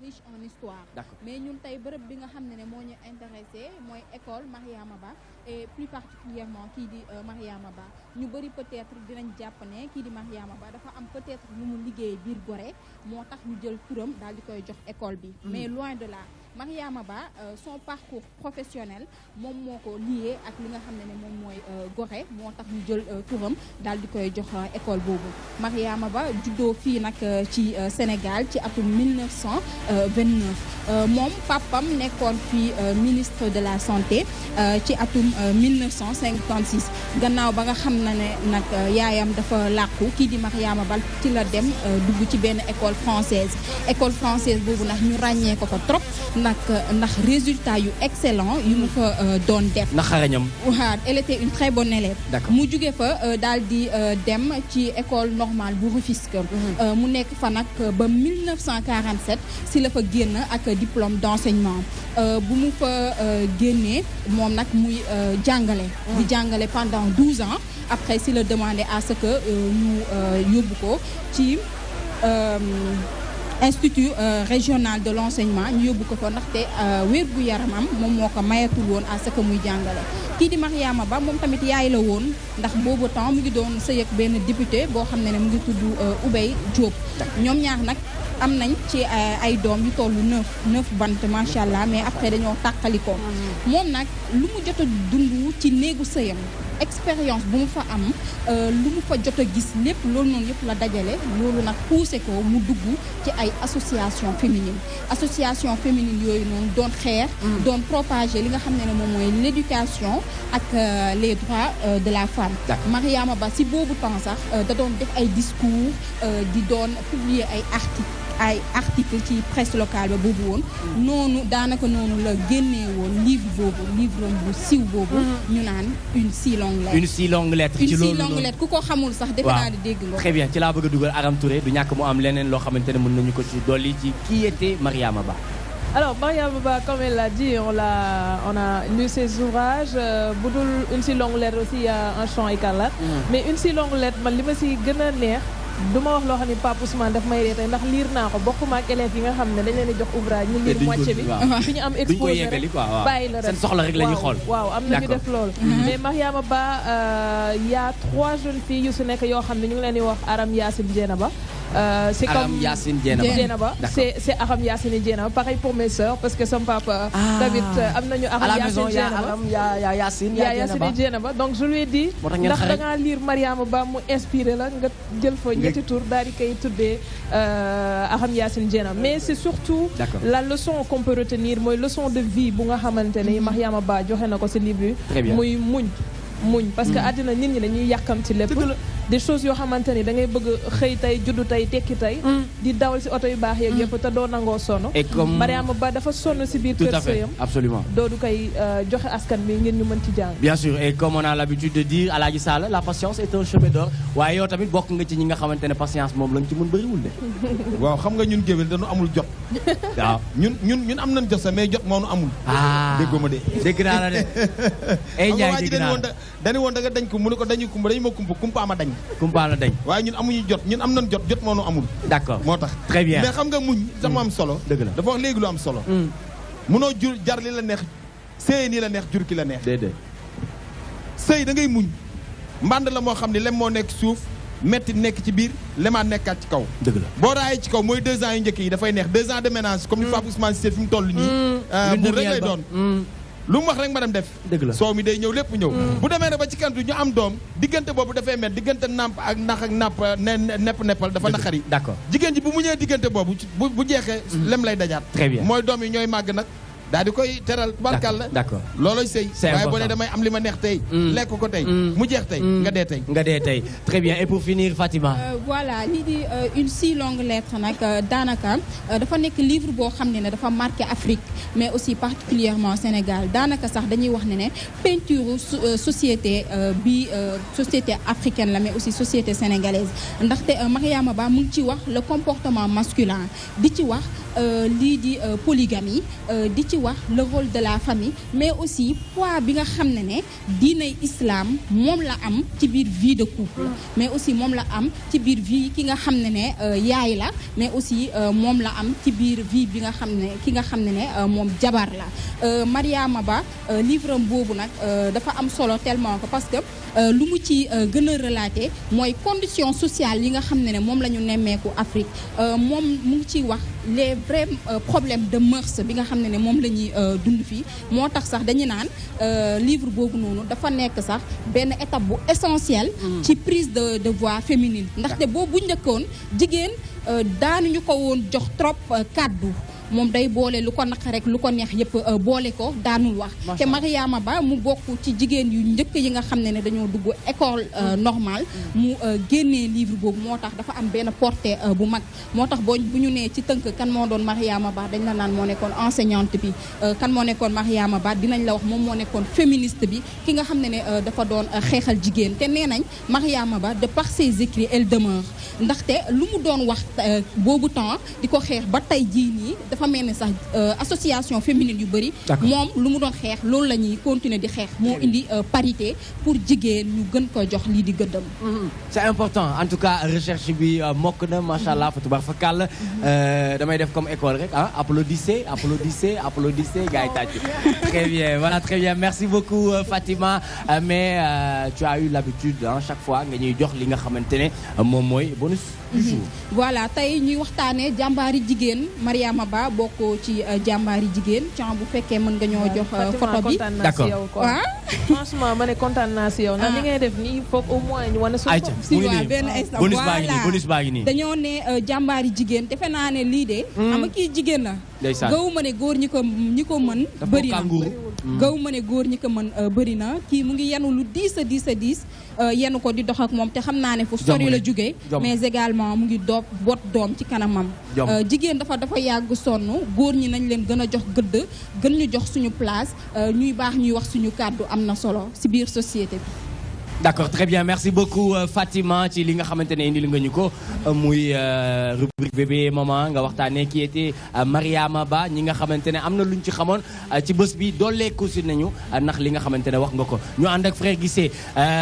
riche en histoire. Mais ñun tey bërëb bi nga xam ne moo ñu intéressé mooy école Mariama Ba et plus particulièrement kii di Mariama Ba ñu bëri peut-être dinañ jàpp ne kii di Mariama Ba dafa am peut-être lu mu liggéey biir Gorée moo tax ñu jël turam daal di koy jox école bi. Mais loin de là Mariama Ba son parcours professionnel moom moo ko lié ak li nga xam ne moom mooy Gorée moo tax ñu jël turam daal di koy jox école boobu. Mariama Ba juddoo fii nag ci Sénégal ci atum 1929 moom papam nekkoon fii ministre de la santé ci atum 1956 gannaaw ba nga xam na ne nag yaayam dafa làqu kii di Mariama Ba ci la dem dugg ci benn école française boobu nag ñu ràññee ko fa trop ndax résultat yu excellent yu mu fa doon def. ndax xarañam. waaw elle était une très bonne élève. mu jóge fa daal di dem ci école normale bu Rufisque. mu nekk fa nag ba 1947 si la fa génn ak diplôme d'enseignement bu mu fa génnee moom nag muy jàngale. di jàngale pendant 12 ans après si la demandé à ce que ñu yóbbu ko ci. Institut régional de l'enseignement ñu yóbbu ko fa ndaxte wér gu yaramam moom moo ko mayatul woon à ce que muy jàngale kii di Mariama Ba moom tamit yaay la woon ndax boobu temps mu ngi doon sëy ak benn député boo xam ne mu ngi tudd Oubey Diop ñoom ñaar nag am nañ ci ay doom yu tollu 9 bant macha allah mais après dañoo tàqalikoo moom nag lu mu jot a dund ci néegu sëyam expérience bu mu fa am lu mu fa jot a gis lépp loolu noonu yëpp la dajale loolu nag poussé ko mu dugg ci ay association féminine yooyu noonu doon xeex doon propager li nga xam ne moom mooy l'éducation ak les droits de la femme. Mariama Ba si boobu temps sax da doon def ay discours di doon publier ay article ci presse locale ba boobu woon noonu daanaka noonu la génnee woon livre bu siiw boobu ñu naan une si longue lettre ci loolu une si longue lettre ku ko xamul sax defe naa di dégg nga très bien ci laa bëgg a dugal Aram Touré du ñàkk mu am leneen loo xamante ne mën nañu ko ci dolli ci qui était Mariama Ba. Alors Mariama Ba, comme elle l'a dit, on a lu ses ouvrages. Budul une si longue lettre aussi, il y a un chant écarlate. Mais une si longue lettre man li ma si gën a neex duma wax loo xam ne Pape Ousmane daf may reetee ndax liir naa ko bokkuma ak élèves yi nga xam ne dañ leen di jox ouvrage ñu liir moitié bi fi ñu am exposé rek bàyyi la rek seen soxla rek la ñuy xool waaw am na ñu def loolu mais Mariama Ba y a 3 jeunes filles yu su nekk yoo xam ne ñu ngi leen di wax Aram Yacine Dieynaba c'est comme Dieynaba c'est Aram Yacine Dieynaba pareil pour mes sœurs parce que sama papa tamit am nañu Aram Yacine Dieynaba donc je lui ai dit ndax da ngaa lire Mariama Ba mu inspiré la nga jël fa ñetti tour daal di koy tuddee Aram Yacine Dieynaba mais c'est surtout la leçon qu'on peut retenir mooy leçon de vie bu nga xamante ne Mariama Ba joxe na ko ci livre muy muñ parce que àddina nit ñi dañuy yàkkam ci lépp des choses yoo xamante ni da ngay bëgg xëy tey juddu tey tekki tey di dawal ci oto yu baax yeeg yëpp te doo nangoo sonn Mariama Ba dafa sonn ci biir kër sëyam absolument doodu koy joxe askan bi ngeen ñu mën ci jàng bien sûr et comme on a l'habitude de dire Aladji Sall la patience est un chemin d'or waaye yow tamit bokk nga ci ñi nga xamante ne patience moom lañ ci mën bëriwul de waaw xam nga ñun géwél dañu amul jot waaw ñun am nañ jot sax mais jot moo nu amul. déggoo ma de. dégg naa la de. ay Ndiaye dégg naa la dañu woon da nga dañ ko mu ne ko dañu kumpa dañu ma kumpa ma dañ. kumpa la dañ. waaye ñun amuñu jot ñun am nañ jot moo nu amul. d'accord moo tax. très bien mais xam nga muñ sama am solo. dëgg la dafa wax léegi lu am solo. munoo jur jar li la neex sëy nii la neex jur ki la neex. déedéet. sëy da ngay muñ mbànd la moo xam ne lem moo nekk suuf metti nekk ci biir lemaat nekkaat ci kaw. dëgg la boo raayee ci kaw mooy 2 ans yu njëkk yi dafay neex 2 ans de ménage comme ni Pape Ousmane Cissé fi mu toll nii. bu rek lay doon. lu mu wax rek ma dem def. dëgg la soo mi day ñëw lépp ñëw. bu demee rek ba ci kantu ñu am doom diggante boobu dafay met diggante nàmp ak nax ak napp neppal dafa naqari. d'accord jigéen ji bu mu ñëwee diggante boobu bu jeexee lem lay dajaat. très bien mooy doom yi ñooy màgg nag. daal di koy teral barkal la d'accord looloy sëy waaye boo ne damay am li ma neex tey lekk ko tey mu jeex tey nga dee tey nga dee tey très bien et pour finir Fatima voilà lii di une si longue lettre nag daanaka dafa nekk livre boo xam ne dafa marqué Afrique mais aussi particulièrement Sénégal daanaka sax dañuy wax ne peinture société bi société africaine la mais aussi société sénégalaise ndaxte Mariama Ba mu ngi ci wax le comportement masculin di ci wax lii di polygamie di ci wax le rôle de la famille mais aussi poids bi nga xam ne diinay islam moom la am ci biir vie de couple mais aussi moom la am ci biir vie ki nga xam ne yaay la mais aussi moom la am ci biir vie bi nga xam ne ki nga xam ne moom jabar la Mariama Ba livre am boobu nag dafa am solo tellement que parce que lu mu ci gën a relaté mooy conditions sociales yi nga xam ne moom la ñu nemmeeku Afrique moom mu ngi ciy wax les vrais problèmes de mœurs bi nga xam ne moom la ñuy dund fii moo tax sax dañu naan livre boobu noonu dafa nekk sax benn étape bu essentielle ci prise de voix féminine ndaxte boobu bu njëkkoon jigéen daanuñu ko woon jox trop kàddu moom day boole lu ko naq rek lu ko neex yëpp boole ko daanul wax te Mariama Ba mu bokk ci jigéen yu njëkk yi nga xam ne dañoo dugg école normale mu génnee livre boobu moo tax dafa am benn portée bu mag moo tax bu ñu nee ci tënk kan moo doon Mariama Ba dañ la naan moo nekkoon enseignante bi kan moo nekkoon Mariama Ba dinañ la wax moom moo nekkoon féministe bi ki nga xam ne dafa doon xeexal jigéen te nee nañ Mariama Ba de par ses écrits elle demeure ndaxte lu mu doon wax boobu temps di ko xeex ba tey jii nii dafa mel ni sax association féminine yu bëri moom lu mu doon xeex loolu la ñuy continuer di xeex moo indi parité pour jigéen ñu gën ko jox lii di gëddam c'est important en tout cas recherche bi mokk na macha allah fa tubarfakal damay def comme école rek applaudissez gars yi tàcc très bien voilà très bien merci beaucoup Fatima mais tu as eu l'habitude chaque fois nga ñuy jox li nga xamante ne moom mooy bonus du jour voilà tey ñuy waxtaanee jàmbaari jigéen Mariama Ba bokk ci jàmbaari jigéen ci bu fekkee mën nga ñoo jox photo bi d'accord franchement ma ne kontaan naa si yow ndax li ngay def nii foog au moins ñu wane suñu bopp si waaw benn instant bonus baa ngi nii dañoo ne jàmbaari jigéen defe naa ne lii de xam nga kii jigéen la gaw ma ne góor ñi ko mën bëri na gaw ma ne góor ñi ko mën bëri na kii mu ngi yenu lu diis a diis yenu ko di dox ak moom te xam naa ne fu sori la jógee mais également mu ngi boot doom ci kanamam jigéen dafa yàgg sonn góor ñi nañ leen gën a jox gëdd gën ñu jox suñu place ñuy baax ñuy wax suñu kàddu am na solo ci biir société bi d'accord très bien merci beaucoup Fatima ci li nga xamante ne indil nga ñu ko muy rubrique bébé maman nga waxtaanee qui était Mariama Ba ñi nga xamante ne am na luñ ci xamoon ci bés bi dooleeku si nañu ndax li nga xamante ne wax nga ko ñu ànd ak Frère Guissé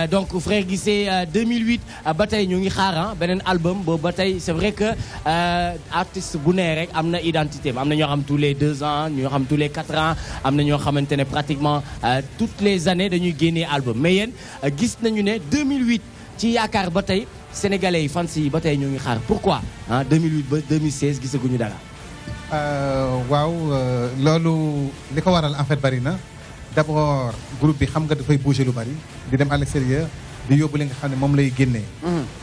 donc Frère Guissé 2008 ba tey ñu ngi xaar beneen album boobu ba tey c'est vrai que artiste bu nee rek am na identité am na ñoo xam tous les 2 ans ñoo xam tous les 4 ans am na ñoo xamante ne pratiquement toutes les années dañuy génnee album mais yéen gis nañu ne 2008 ci yaakaar ba tey sénégalais yi fans yi ba tey ñoo ngi xaar pourquoi 2008 ba 2016 gisaguñu dara. waaw loolu li ko waral en fait bari na d'abord groupe bi xam nga dafay bouger lu bari di dem à l'extérieur di yóbbu li nga xam ne moom lay génnee.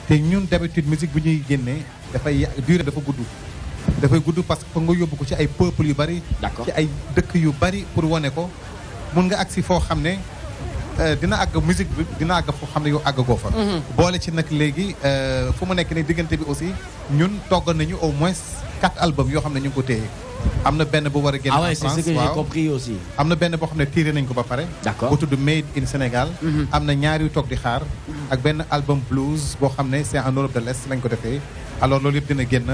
te ñun d'habitude musique bu ñuy génnee dafay durée dafa gudd. dafay gudd parce que nga yóbbu ko ci ay peuples yu bari. ci ay dëkk yu bari pour wane ko mun nga agsi foo xam ne. dina àgg musique bi dina àgg foo xam ne yow àggagoo fa. boole ci nag léegi fu mu nekk ne diggante bi aussi ñun togg nañu au moins 4 albums yoo xam ne ñu ngi ko téye. am na benn bu war a génn en France c'est ce que j'ai compris aussi. am na benn boo xam ne tiré nañ ko ba pare. d'accord bu tudd Made in Sénégal. am na ñaari yu toog di xaar. ak benn album blues boo xam ne c'est en Europe de l'Est lañ ko defee. alors loolu yëpp dina génn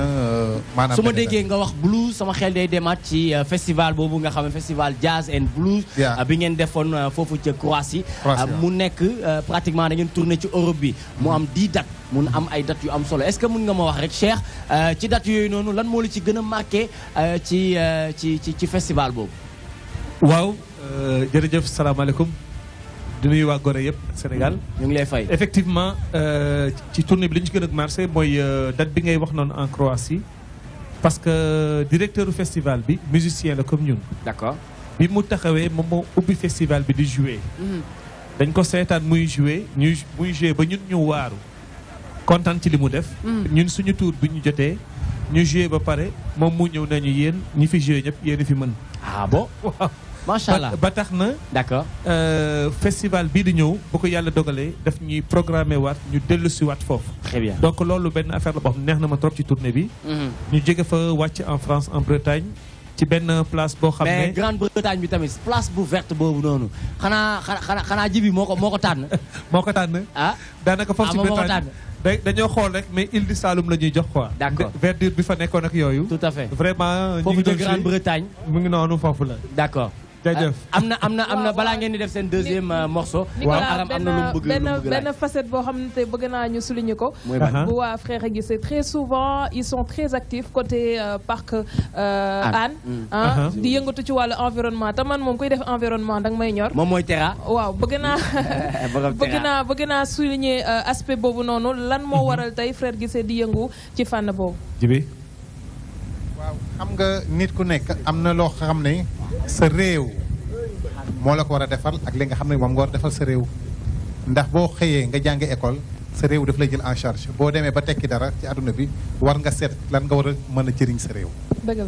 maanaam. su ma déggee nga wax blues sama xel day demaat ci festival boobu nga xam ne festival jazz and blues. bi ngeen defoon foofu ca Croatie. mu nekk pratiquement da ngeen tourné ci Europe bi mu am 10 dates mun am ay dates yu am solo est-ce que mun nga ma wax rek Cheikh ci dates yooyu noonu lan moo la ci gën a marqué ci festival boobu. waaw jërëjëf salaamaaleykum. di nuyu waa Gorée yëpp Sénégal. ñu ngi lay fay. effectivement ci tournée bi li ñu ci gën a marqué mooy date bi ngay wax noonu en Croatie. parce que directeur du festival bi musicien la comme ñun. d'accord bi mu taxawee moom moo ubbi festival bi di jouer. dañ ko seetaan muy jouer muy jouer ba ñun ñu waaru. kontaan ci li mu def. ñun suñu tour bi ñu jotee ñu jouer ba pare moom mu ñëw nañu yéen ñi fi jouer ñëpp yéen fi mën. ah bon waaw. macha allah ba tax na. d'accord festival bii di ñëw bu ko yàlla dogalee daf ñuy programmer waat ñu dellu si waat foofu. très bien donc loolu benn affaire la boo xam neex na ma trop ci tournée bi. ñu jóge fa wàcc en France en Bretagne. ci benn place boo xam ne mais Grande-Bretagne bi tamit place bu verte boobu noonu xanaa jibi moo ko tànn. moo ko tànn. ah daanaka foofu ci Bretagne dañoo xool rek mais île du Saloum la ñuy jox quoi. d'accord verdure bi fa nekkoon ak yooyu. tout à fait vraiment ñu foofu ngi de doon Grande-Bretagne. mu ngi noonu foofu la. d'accord. jaajëf am na balaa ngeen di def seen deuxième morceau. waaw Aram am na lu mu bëgg benn facette boo xam ne tey bëgg naa ñu souligner ko. bu waa Frères Guissé très souvent ils sont très actifs côté parc Hann. di yëngatu ci wàllu environnement te man moom koy def environnement danga may ñor. moom mooy Terra. waaw bëgg naa souligner aspect boobu noonu lan moo waral tey Frères Guissé di yëngu ci fànn boobu. jibi waaw xam nga nit ku nekk am na loo xam ne sa réew moo la ko war a defal ak li nga xam ne moom nga war a defal sa réew ndax boo xëyee nga jàng école sa réew daf lay jël en charge boo demee ba tekki dara ci àdduna bi war nga seet lan nga war a mën a jëriñ sa réew.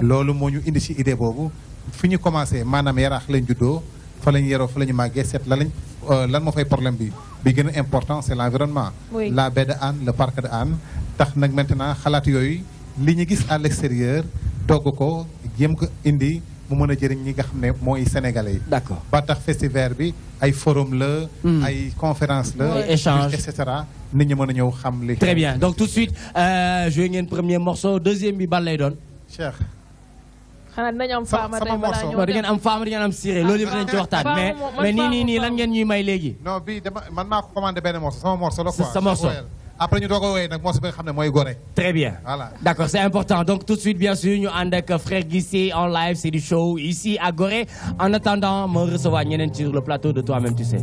loolu moo ñu indi ci idée boobu fi ñu commencé maanaam yaraax lañ juddoo fa lañ yaroo fa la ñu màggee seet lan moo fay problème bi gën a important c'est l'environnement. la baie de Hann le parc de Hann tax nag maintenant xalaat yooyu li ñu gis à l'extérieur togg ko jéem ko indi. mu mën a jëriñ ñi nga xam ne mooy sénégalais yi. d'accord ba tax festival bi ay forum la. ay conférence la. ay échange et cetera nit ñi mën a ñëw xam li. très bien donc tout de suite joué ngeen premier morceau deuxième bi ban lay doon. Cheikh. xanaa dinañu am faama tey balaa ñëw non di ngeen am faama di ngeen am siré loolu yëpp dinañ ci waxtaan mais nii lan ngeen ñuy may léegi. non bii man maa ko commandé benn morceau sama morceau la quoi. sa morceau. après ñu doog a woowee nag morceau bi nga xam ne mooy Gorée. Très bien. Voilà. D'accord, c'est important. Donc tout de suite, bien sûr, nous avons avec Frères Guissé en live, c'est du show ici à Gorée. En attendant, me recevoir ñeneen sur le plateau de Toi-même, tu sais.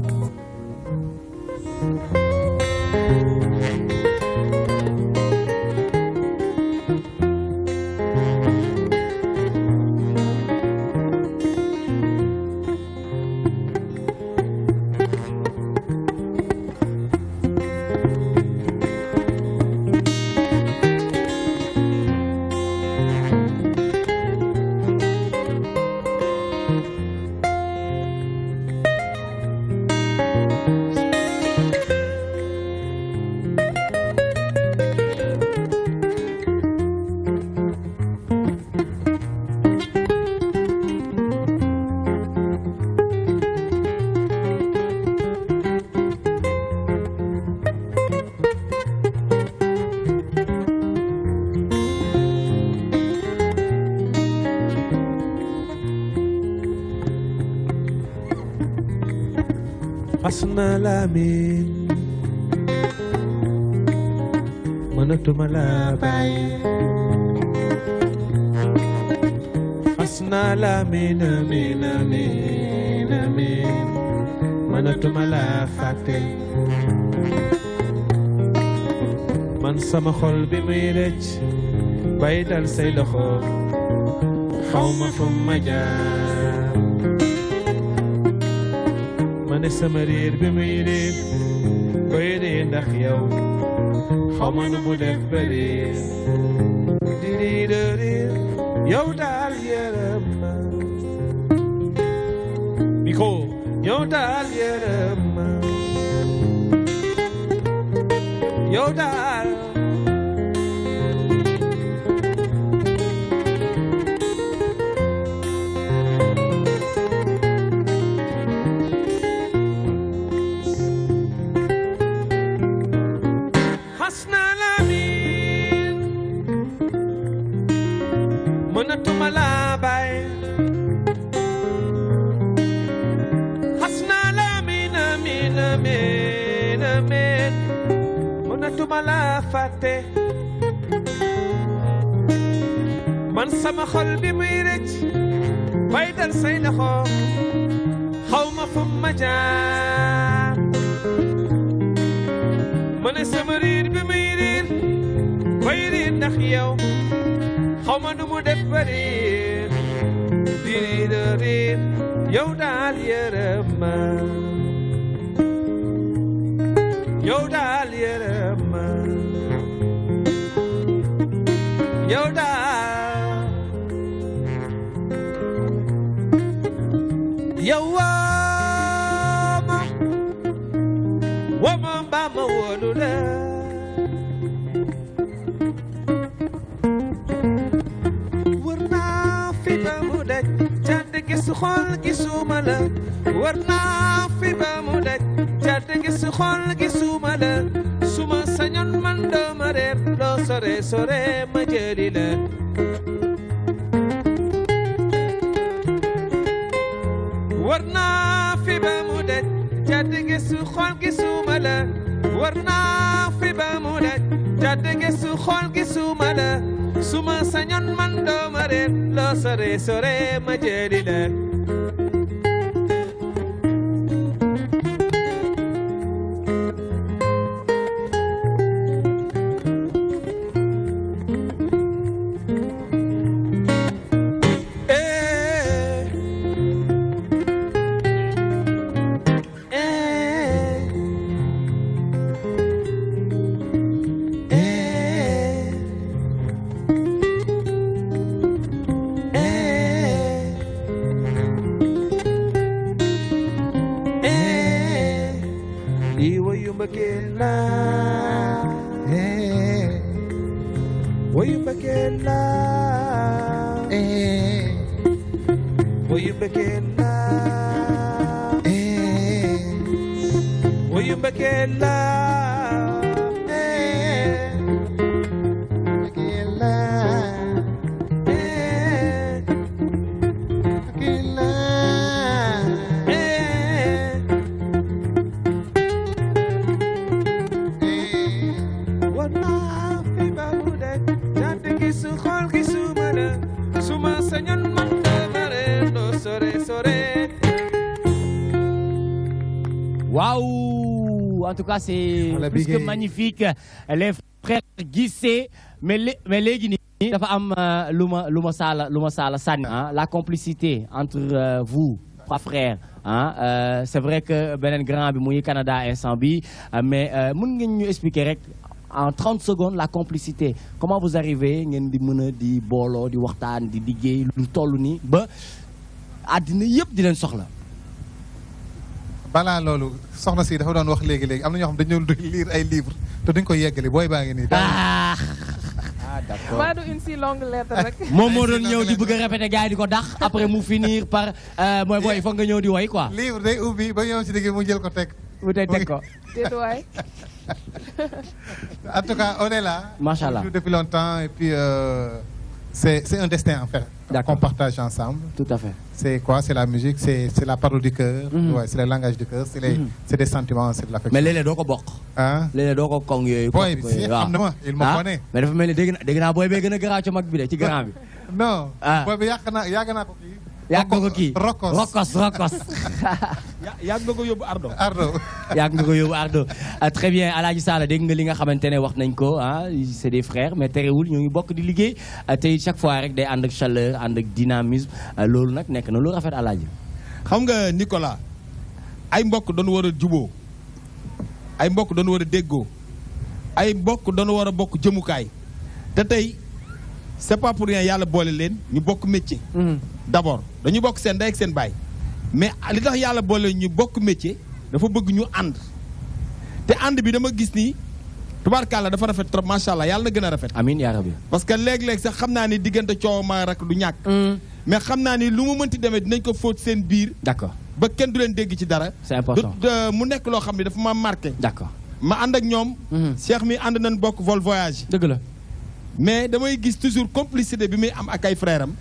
Asna lamin Manatuma la bay Asna lamin amin amin amin Manatuma la fàtte man sama xol bi muy rëcc bay dal say loxo xawma fu ma jaar mane sama réer bi muy réer koy réer ndax yow xawma nu mu def ba réer di réer yow daal yërëm ma Miko yow daal yërëm ma yow daal mënatuma laa bàyyi xas naa la miin amiin amiin amiin mënatuma laa fàtte man sama xol bi muy rëcc bay dal say loxo xaw ma fu ma jaar ma ne sama riir bi muy riir bay riir ndax yow xaw ma nu mu def ba riir di riir a riir yow daal yërëm ma yow daal yërëm ma yow daal yow wama mbaa ma wóolu la wër naa fi ba mu daj jàdd gisu xool gisuma la wër naa fi ba mu daj jàdd gisu xool gisuma la suma sañoon man doo ma reer loo sore sore ma jëli la wër naa fi ba mu daj jàdd gisu xool gisuma la wër naa fi ba mu daj jàdd gisu xool gisuma la suma sañoon man doo ma reer loo sore sore ma jëli la En tout cas, c'est plus que magnifique. Les frères Guissé, mais léegi nii dafa am lu ma saala sànni la complicité entre vous trois frères c'est vrai que beneen grand bi muy Canada instant bi mais mën ngeen ñu expliquer rek en 30 secondes la complicité comment vous arrivez ngeen di mën a di booloo di waxtaan di liggéey lu toll nii ba àddina yëpp di leen soxla. balaa loolu soxna si dafa doon wax léegi am na ñoo xam dañu lire ay livres te duñ ko yeggali booy baa ngi nii. d'accord. maa du une si longue lettre rek. moom moo doon ñëw di bëgg a répéter gars yi di ko dax après mu finir par mooy booy il faut nga ñëw di woy quoi. livre day ubbi ba ñëw si digg mu jël ko teg. mu teg ko. déet waay. En tout cas on est là. Machallah. Depuis longtemps et puis c'est un destin en fait. Qu'on partage ensemble. Tout à fait. C'est quoi? C'est la musique, c'est la parole du cœur, ouais, c'est le langage du cœur, c'est des sentiments, c'est de l'affection. Mais léeg-léeg doo ko bokk. léeg-léeg doo ko kong yooyu. boy bi si xam na ma il me connaît. mais dafa mel ni dégg naa boy bee gën a garaaw ci mag bi de ci grand bi. non. boy bi yàgg naa ko kii. yàgg nga ko kii Rokos. yàgg nga ko yóbbu Ardo. yàgg nga ko yóbbu Ardo. Très bien Alaaji Sala dégg nga li nga xamante ne wax nañ ko c'est des frères mais terewul ñoo ngi bokk di liggéey te chaque fois rek day ànd ak chaleur ànd ak dynamisme loolu nag nekk na lu rafet Alaaji. xam nga Nicolas ay mbokk doon war a juboo ay mbokk doon war a déggoo ay mbokk doon war a bokk jëmukaay te tey c'est pas pour rien yàlla boole leen ñu bokk métier. d'abord dañu bokk seen ndey ak seen baay mais li tax yàlla boole ñu bokk métier dafa bëgg ñu ànd te ànd bi dama gis ni tubaarkàlla dafa rafet trop macha allah yàlla na gën a rafet. amiin yaa rabbi. parce que léeg-léeg sax xam naa ni diggante coow ma rek du ñàkk. mais xam naa ni lu mu mënti demee dinañ ko fóot seen biir. d'accord ba kenn du leen dégg ci dara. c'est important mu nekk loo xam ne dafa ma marqué. d'accord ma ànd ak ñoom. Cheikh mi ànd nañ bokk vol voyage. dëgg la. mais damay gis toujours complicité bi muy am ak ay frères am.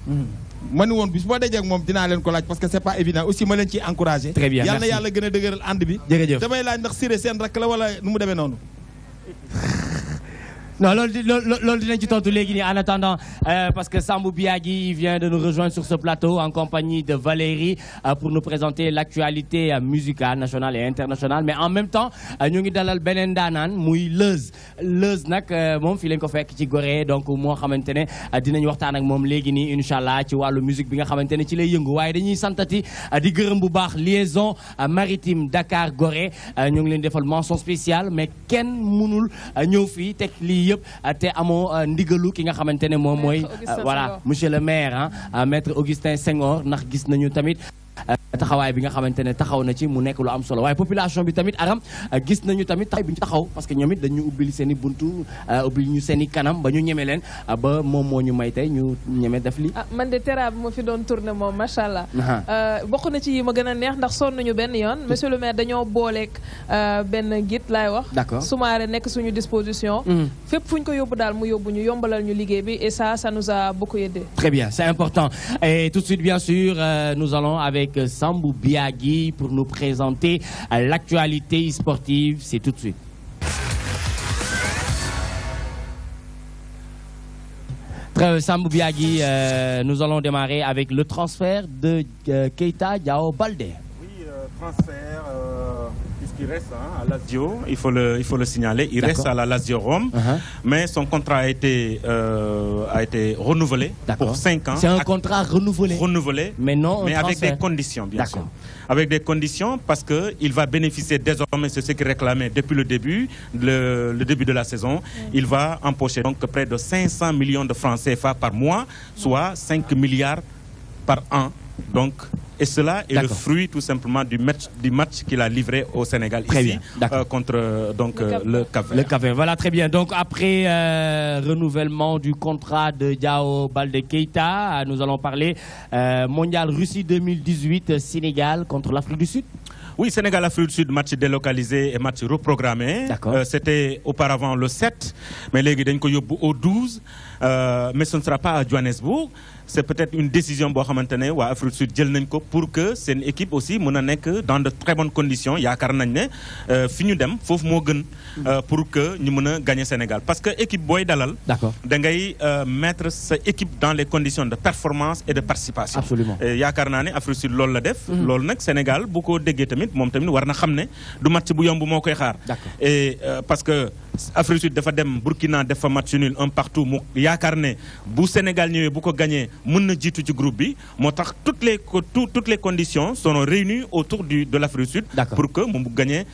ma ni woon bis boo dajee ak moom dinaa leen ko laaj parce que c'est pas évident aussi ma leen ciy encouragé. très bien yàlla na merci yàlla gën a dëgëral ànd bi. jërëjëf damay laaj ndax Siré seen rakk la wala nu mu demee noonu. Non, en attendant, parce que Sambou Biagui vient de nous rejoindre sur ce plateau en compagnie de Valérie pour nous présenter l'actualité musicale nationale et internationale. Mais en même temps, nous avons dalal benen danan muy Leuz. Leuz nak mom fi lañ ko fekk ci Gorée donc mo xamantene dinañ waxtaan ak mom légui ni inshallah ci walu musique bi nga xamantene ci lay yëngu waye dañuy santati di gërëm bu baax liaison maritime Dakar Gorée ñu ngi leen defal mention spéciale mais kenn mënul ñëw fi tek li te amoo ndigalu ki nga xamante ne moom mooy voilà monsieur le maire maître Augustin Senghor ndax gis nañu tamit taxawaay bi nga xamante ne taxaw na ci mu nekk lu am solo waaye population bi tamit Aram gis nañu tamit taxawaay bi ñu taxaw parce que ñoom it dañu ubbil seen i buntu ubbil ñu seen i kanam ba ñu ñeme leen ba moom moo ñu may tey ñu ñeme def li man de Tera bi ma fi doon tourné moom macha allah bokk na ci yi ma gën a neex ndax sonn nañu benn yoon monsieur le maire dañoo booleeg benn guide laay wax d'accord Soumaré nekk suñu disposition fépp fu ñu ko yóbbu daal mu yóbbu ñu yombalal ñu liggéey bi et ça nous a beaucoup aidé. Très bien, c'est important. Et tout de suite bien sûr nous allons avec Sambou Biagui pour nous présenter l'actualité sportive. C'est tout de suite. Sambou Biagui, nous allons démarrer avec le transfert de Keita Diao Baldé. Oui, transfert puisqu'il reste à Lazio, il faut le signaler, il reste à la Lazio Rome, mais son contrat a été renouvelé pour 5 ans. C'est un contrat renouvelé, mais non mais avec des conditions, bien sûr. Avec des conditions parce qu'il va bénéficier désormais, c'est ce qu'il réclamait depuis le début de la saison. Il va empocher donc près de 500 millions de francs CFA par mois, soit 5 milliards par an. Donc, et cela est le fruit tout simplement du match qu'il a livré au Sénégal ici contre donc, le Cap-Vert. Le Cap-Vert, voilà très bien. Donc après renouvellement du contrat de Diao Baldé Keita, nous allons parler Mondial Russie 2018 Sénégal contre l'Afrique du Sud. Oui, Sénégal-Afrique du Sud, match délocalisé et match reprogrammé. C'était auparavant le 7, mais les Guinéens au 12, mais ce ne sera pas à Johannesburg. C'est peut-être une décision maintenant ou Afrique du Sud jël nañ ko pour que c'est une équipe aussi mën a nekk dans de très bonnes conditions yaakaar nañ ne fi ñu dem foofu moo gën pour que ñu mën a gagner Sénégal parce que équipe booy dalal da ngay mettre sa équipe dans les conditions de performance et de participation. Absolument. yaakaar naa ne Afrique du Sud loolu la def loolu nag Sénégal bu ko déggee tamit moom tamit war na xam ne du match bu yomb moo koy xaar et parce que Afrique du Sud dafa dem Burkina def fa match nul un partout mu yaakaar ne bu Sénégal ñëwee bu ko gagné mën na jiitu ci groupe bi moo tax toutes les conditions sont réunies autour de l'Afrique du Sud pour que mu gagné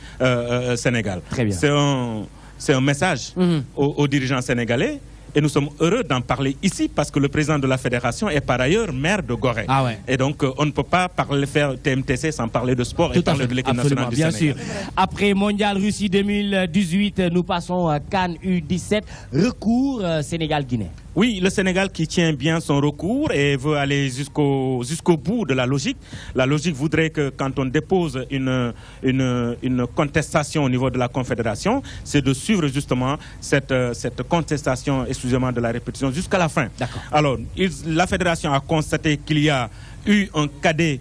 Sénégal. Très bien. C'est un message aux dirigeants sénégalais. Et nous sommes heureux d'en parler ici parce que le président de la fédération est par ailleurs maire de Gorée. Ah ouais. Et donc on ne peut pas faire TMTC sans parler de sport et parler de l'équipe nationale du bien Sénégal. Sûr. Après Mondial Russie 2018, nous passons à Cannes U17, recours Sénégal-Guinée. Oui, le Sénégal qui tient bien son recours et veut aller jusqu'au bout de la logique. La logique voudrait que quand on dépose une contestation au niveau de la Confédération, c'est de suivre justement cette contestation, excusez-moi de la répétition, jusqu'à la fin. Alors, la Fédération a constaté qu'il y a eu un cadet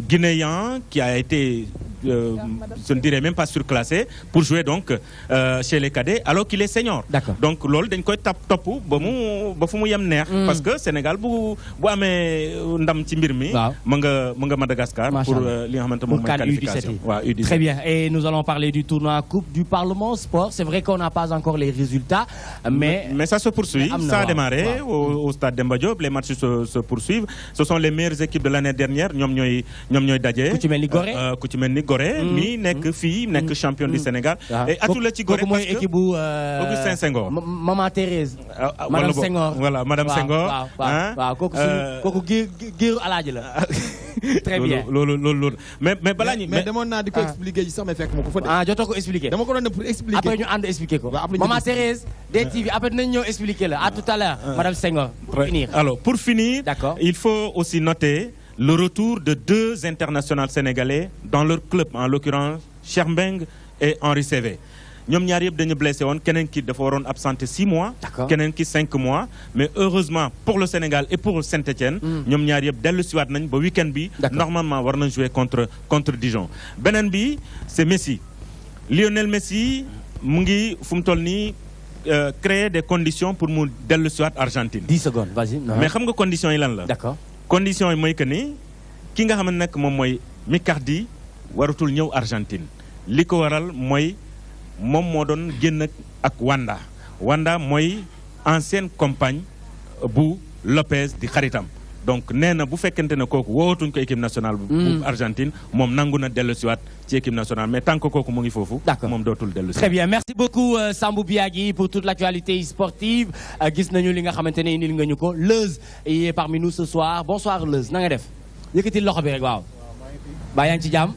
guinéen qui a été je ne dirais même pas surclassé pour jouer donc chez les cadets alors qu'il est senior. Donc lol dañ koy top ba fu mu yem neex parce que Sénégal bu amé ndam ci mbir mi ma nga Madagascar pour li nga xamante moom mooy qualification. U17. Très bien, et nous allons parler du tournoi Coupe du Parlement Sport. C'est vrai qu'on n'a pas encore les résultats mais ça se poursuit, ça a démarré au stade Demba Diop, les matchs se poursuivent. Ce sont les meilleures équipes de l'année dernière, ñom ñoy dajé ku ci melni Gorée Gorée mi nekk fii nekk champion du Sénégal et atu la ci Gorée parce que équipe Augustin Senghor Maman Thérèse Madame Senghor voilà Madame Senghor waaw kooku géeru alaaji la très bien loolu mais balaa ñu mais demoon naa di ko expliquer ci sama fekk ma ko fa jotoo ko expliquer dama ko doon pour expliquer après ñu ànd expliquer ko Maman Thérèse DTV après dinañ ñëw expliquer la à tout à l'heure Madame Senghor pour finir. Alors pour finir il faut aussi noter le retour de 2 internationaux sénégalais dans leur club, en l'occurrence Cherbeng et Henri Sévé. ñoom ñaar yëpp dañu blessé woon keneen ki dafa waroon absenté 6 mois. keneen ki 5 mois. mais heureusement pour le Sénégal et pour Saint-Étienne. ñoom ñaar yëpp dellu siwaat nañ ba week-end bi. normalement war nañ jouer contre Dijon. beneen bi c'est Messi Lionel Messi mu ngi fu mu toll nii créer des conditions pour mu dellu siwaat Argentine. 10 secondes vas-y. mais xam nga conditions yi lan la. d'accord conditions yi mooy que ni ki nga xam ne nag moom mooy Icardi waratul ñëw Argentine li ko waral mooy moom moo doon génn ak Wanda mooy ancienne compagne bu Lopez di xaritam donc nee na bu fekkente ne kooku woowatuñ ko équipe nationale bu Argentine moom nangu na dellu siwaat ci équipe nationale mais tant que kooku mu ngi foofu moom dootul dellu siwaat. Très bien, merci beaucoup Sambou Biagui pour toute l'actualité sportive gis nañu li nga xamante ne indil nga ñu ko Leuz est parmi nous ce soir bonsoir Leuz na nga def yëkkati loxo bi rek waaw baa yaa ngi ci jàmm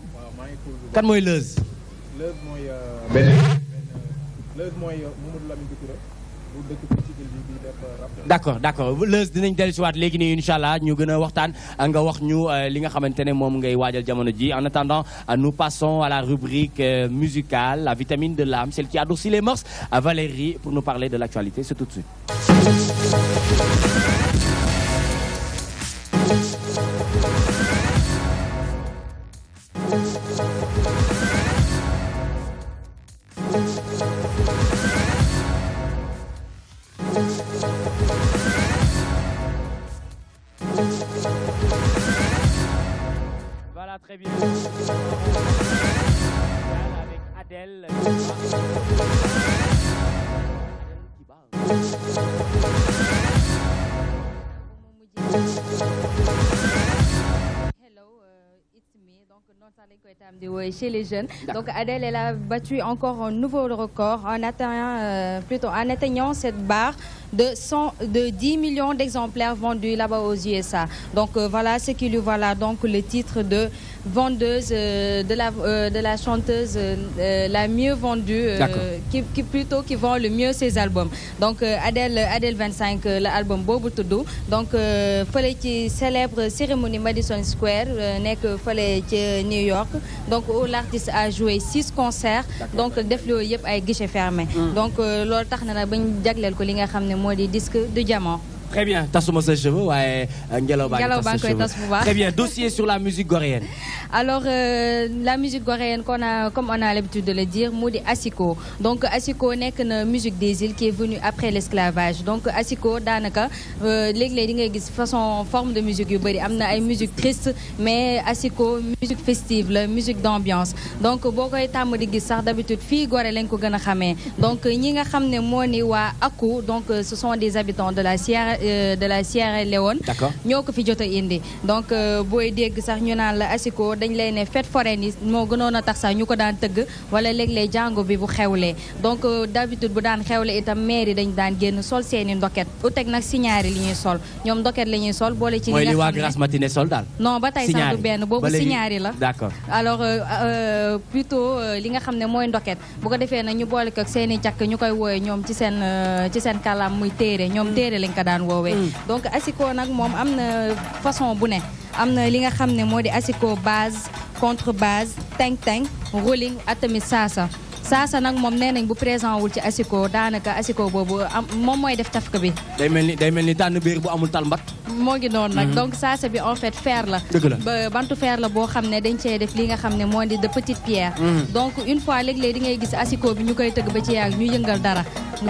kan mooy Leuz. Leuz mooy benn Leuz mooy Mamadou Lamine Doucouré bu dëkk fii ci ville bi def rap. d'accord Leuz dinañ dellu si waat léegi nii incha allah ñu gën a waxtaan nga wax ñu li nga xamante ne moom ngay waajal jamono ji en attendant nous passons à la rubrique musicale la vitamine de l'âme celle qui adoucit les mœurs à Valérie pour nous parler de l'actualité c'est tout de suite. Voilà, très bien. Avec Adèle. Chez les jeunes. Donc Adèle, elle a battu encore un nouveau record en atteignant cette barre de 10 millions d'exemplaires vendus là-bas aux USA. Donc voilà ce qui lui voilà donc le titre de vendeuse de la chanteuse la mieux vendue qui vend le mieux ses albums. Donc Adèle 25 l'album boobu tudd donc fële ci célèbre cérémonie Madison Square nekk fële ci New York. Donc où l'artiste a joué 6 concerts donc def loolu yëpp ay guichet fermé. Donc loolu tax na bañ jagleel ko li nga xam ne moo di disque de diamant. Très bien, tasuma sa cheveux waaye ngelaw baa ngi tas sa cheveux. Tas bu baax. Très bien, dossier sur la musique goréenne. Alors la musique goréenne comme on a l'habitude de le dire mu di asiko. Donc asiko nekk na musique des îles qui est venue après l'esclavage. Donc asiko daanaka léeg-léeg di ngay gis façon forme de musique yu bëri am na ay musique triste mais asiko musique festive la musique d'ambiance. Donc boo koy tàmm di gis sax d'habitude fii Gorée lañ ko gën a xamee. Donc ñi nga xam ne moo ni waa Aku donc ce sont des habitants de la Sierra Leone. ñoo ko fi jot a indi. Donc booy dégg sax ñu naan la asiko dañ lay ne fête foraine yi moo gënoon a tax sax ñu ko daan tëgg wala léeg-léeg jàngo bi bu xewlee donc d'habitude bu daan xewle itam maire yi dañ daan génn sol seeni ndoket u teg nag signaari li ñuy sol ñoom ndoket la ñuy sol boole ci li nga xam ne mooy li waa Grasse Matinée sol daal. non ba tey sax du benn boobu signaari la. d'accord alors plutôt li nga xam ne mooy ndoket bu ko defee nag ñu boole ko ak seeni càkk ñu koy woowee ñoom ci seen kàllaam muy téere ñoom téere lañ ko daan woowee. donc asiko nag moom am na façon bu ne. am na li nga xam ne moo di asiko base contrebasse teng-teng rolling ak tamit saasa nag moom nee nañ bu présent wul ci asiko daanaka asiko boobu moom mooy def tafka bi. day mel ni tànn biir bu amul talmbat. moo ngi noonu nag donc saasa bi en fait fer la. bantu fer la boo xam ne dañ cee def li nga xam ne moo di de petites pierres. donc une fois léeg-léeg di ngay gis asiko bi ñu koy tëgg ba ci yàgg ñu yëngal dara.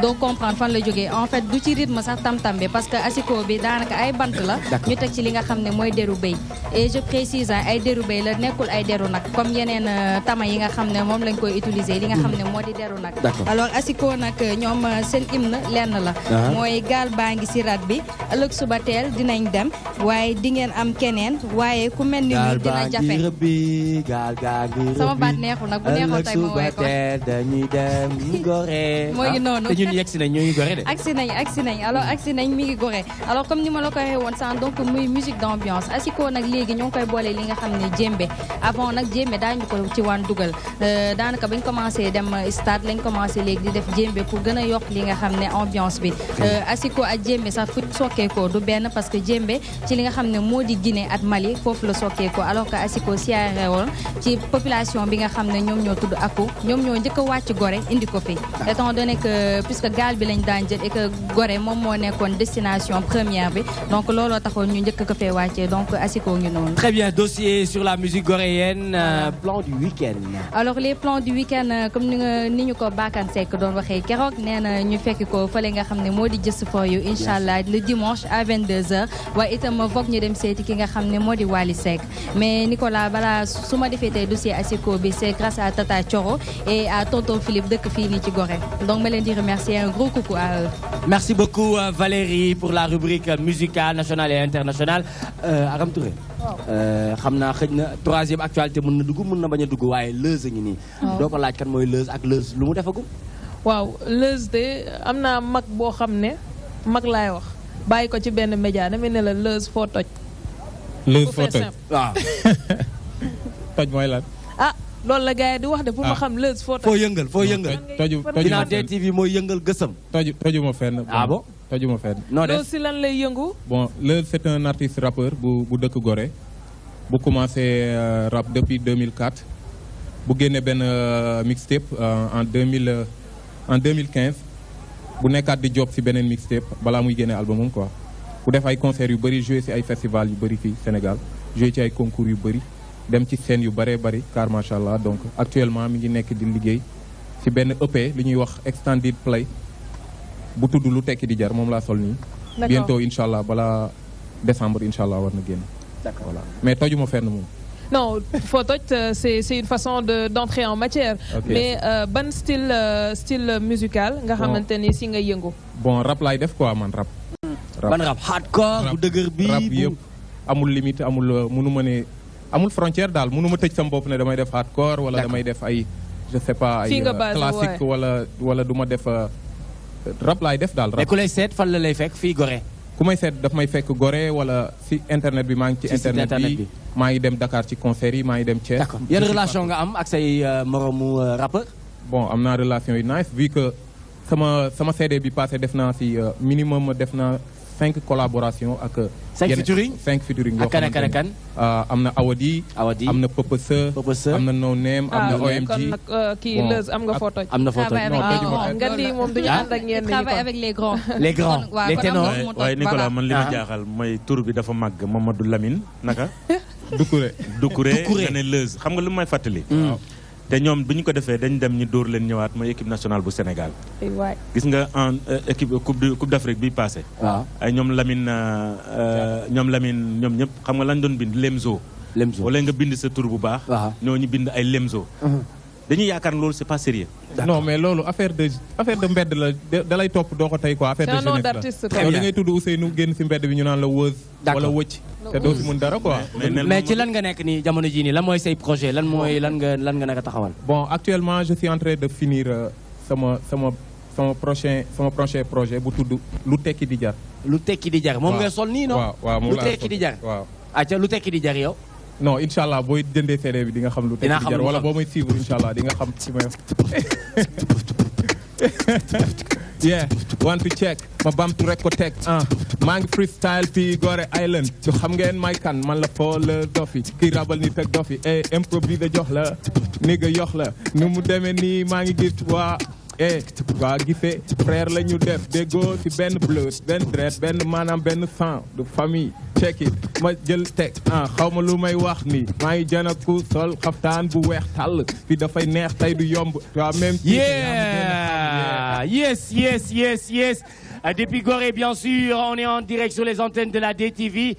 doo comprendre fan la jógee en fait du ci rythme sax tam-tam bi parce que asiko bi daanaka ay bant la. ñu teg ci li nga xam ne mooy deru béy. et je précise ay deru béy la nekkul ay deru nag comme yeneen tama yi nga xam ne moom lañ koy utiliser li nga xam ne moo di deru nag. alors asiko nag ñoom seen hymne lenn la. mooy gaal baa ngi si rat bi ëllëg suba teel dinañ dem waaye di ngeen am keneen waaye ku mel ni dina jafe. gaal gaa ngi rëbbi sama baat neexul nag bu neexul tey ma woy ko dañuy dem Gorée. moo ngi noonu ñun yegsi nañ ñoo ngi Gorée de. agsi nañ alors agsi nañ mi ngi Gorée alors comme ni ma la ko waxee woon sànq donc muy musique d'ambiance asiko nag léegi ñoo ngi koy boole li nga xam ne djembe avant nag djembe daañu ko ci waan dugal daanaka bañ commencé dem stade lañ commencé léegi di def djembe pour gën a yokk li nga xam ne ambiance bi asiko ak djembe sax fu sokkeekoo du benn parce que djembe ci li nga xam ne moo di Guinée ak Mali foofu la sokkeekoo alors que asiko siyaare woon ci population bi nga xam ne ñoom ñoo tudd Aku ñoom ñoo njëkk a wàcc Gorée indi ko fi étant donné que puisque gaal bi lañ daan jël et que Gorée moom moo nekkoon destination première bi donc looloo taxoon ñu njëkk ko fee wàccee donc asiko ngi noonu. Très bien, dossier sur la musique goréenne, plan du week-end. Alors les plans du week-end comme ni ñu ko Bakane Seck doon waxee keroog nee na ñu fekk ko fële nga xam ne moo di Just for You incha allah le dimanche à 22h waaye itam foog ñu dem seeti ki nga xam ne moo di Wally Seck mais Nicolas balaa su ma defee tey dossier asiko bi c'est grâce à Tata Thioro et à tonton Philippe dëkk fii nii ci Gorée donc ma leen di remercier un gros coucou à eux. Merci beaucoup Valérie pour la rubrique musicale nationale et internationale. Aram Touré. xam naa xëj na troisième actualité mën na dugg mën na bañ a dugg waaye Leuz a ngi nii. doo ko laaj kan mooy Leuz ak Leuz lu mu defagum. waaw Leuz de am naa mag boo xam ne mag laay wax bàyyi ko ci benn média dama ne la Leuz foo toj. Leuz foo toj waaw. toj mooy lan. ah loolu la gars yi di wax de pour ma xam Leuz foo toj. foo yëngal foo yëngal. toju ginnaaw DTV mooy yëngal gësam. toju ma fenn. ah bon toju ma fenn. noo def Leuz si lan lay yëngu. bon Leuz c'est un artiste rappeur bu dëkk Gorée bu commencé rap depuis 2004 bu génne benn mixtape en 2015 bu nekkaat di job si beneen mixtape balaa muy génne albumam quoi bu def ay concerts yu bëri joué si ay festival yu bëri fii Sénégal joué ci ay concours yu bëri dem ci scène yu bëree bëri car macha allah donc actuellement mi ngi nekk di liggéey si benn EP li ñuy wax extended play bu tudd lu tekki di jar moom laa sol nii. bientôt incha allah balaa décembre incha allah war na génn. D'accord. Voilà. Mais toi, tu m'as fait non. Non, photo, c'est une façon d'entrer en matière. Okay. Mais bon style musical, nga xamanteni si nga yëngu. Bon, rap laay def quoi man rap. Ban rap hardcore bu dëgër bi rap yëpp amul limite amul mënuma ne amul frontière daal mënuma tëj sama bopp ne damay def hardcore wala damay def ay je sais pas ay classique wala duma def rap laay def daal rap. Mais ku lay seet fan la lay fekk fii Gorée. ku may seet daf may fekk Gorée wala si internet bi maa ngi ci internet bi maa ngi dem Dakar ci concert yi maa ngi dem Thiès. D'accord yan relation nga am ak say moromu rappeur. bon am naa relation yu nice vu que sama CD bi passé def naa si minimum def naa 5 collaborations ak. 5 featuring 5 featuring yoo xamante ne am na Awadi am na Pepese am na No Name am na OMG. kon nag kii Leuz am nga foo toj. am na foo toj nga ni moom duñu ànd ak ñenn ñi travaille avec les grands. les grands les ténors. waaye Nicolas man li ma jaaxal mooy tur bi dafa màgg Mamadou Lamine naka. Doucouré nga ne Leuz xam nga lu may fàttali. te ñoom bi ñu ko defee dañ dem ñu dóor leen ñëwaat mooy équipe nationale bu Sénégal. gis nga en équipe coupe d'Afrique bi passé. waaw ay ñoom Lamine ñoom ñëpp xam nga lañ doon bind Lemzo. wala nga bind sa tur bu baax. ñoo ñu bind ay Lemzo. dañuy yaakaar loolu c'est pas sérieux. non mais loolu affaire de mbedd la da lay topp doo ko tey quoi affaire de jeunesse la. yow da ngay tudd Ousseynou génn si mbedd bi ñu naan la Wëz. wala Wëcc. te doo si mun dara quoi. mais ci lan nga nekk nii jamono jii nii lan mooy say projet lan nga naka taxawal. bon actuellement je suis en train de finir sama prochain projet bu tudd lu tekki di jar. lu tekki di jar moom nga sol nii non. waaw lu tekki di jar. waaw acca lu tekki di jar yow. non incha allah booy jëndee CD bi di nga xam lu tekki di jar wala boo may suivre incha allah di nga xam ci may yeah want to check ma bamtu rek ko teg maa ngi freestyle fii Gorée Island su xam ngeen may kan man la foo la dofi kii rabal ni teg dofi improvise jox la ni nga yox la nu mu demee nii maa ngi gis waa gisee frère la ñu def déggoo ci benn blood benn dret benn maanaam benn sang de famille check it ma jël teg xaw ma lu may wax ni maa ngi jën ku sol xaftaan bu weex tàll fi dafay neex tey du yomb waa même yes Depuis Gorée, bien sûr, on est en direct sur les antennes de la DTV,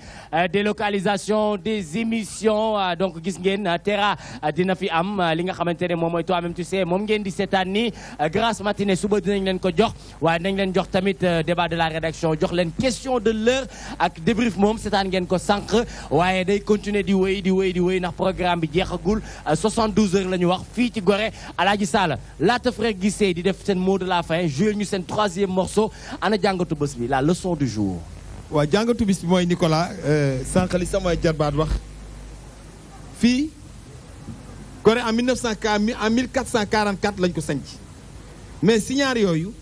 délocalisation des émissions. Donc, gis ngeen Terra dina fi am li nga xamante ne moom mooy toi-même tu sais moom ngeen di seetaan ni grâce matinée suba dinañ leen ko jox waaye dinañ leen jox tamit débat de la rédaction jox leen question de l'heure ak débrief moom seetaan ngeen ko sànq waaye day continuer di wéy ndax programme bi jeexagul 72 heures la ñu wax fii ci Gorée Alaaji Sall laata Frère Guissé di def seen mot de la fin jouer ñu seen 3e morceau ana jàngatu bés bi la leçon du jour. waaw jàngatu bis bi mooy Nicolas sànq li sama jarbaat wax fii Gorée en 1444 lañ ko sanc mais signaar yooyu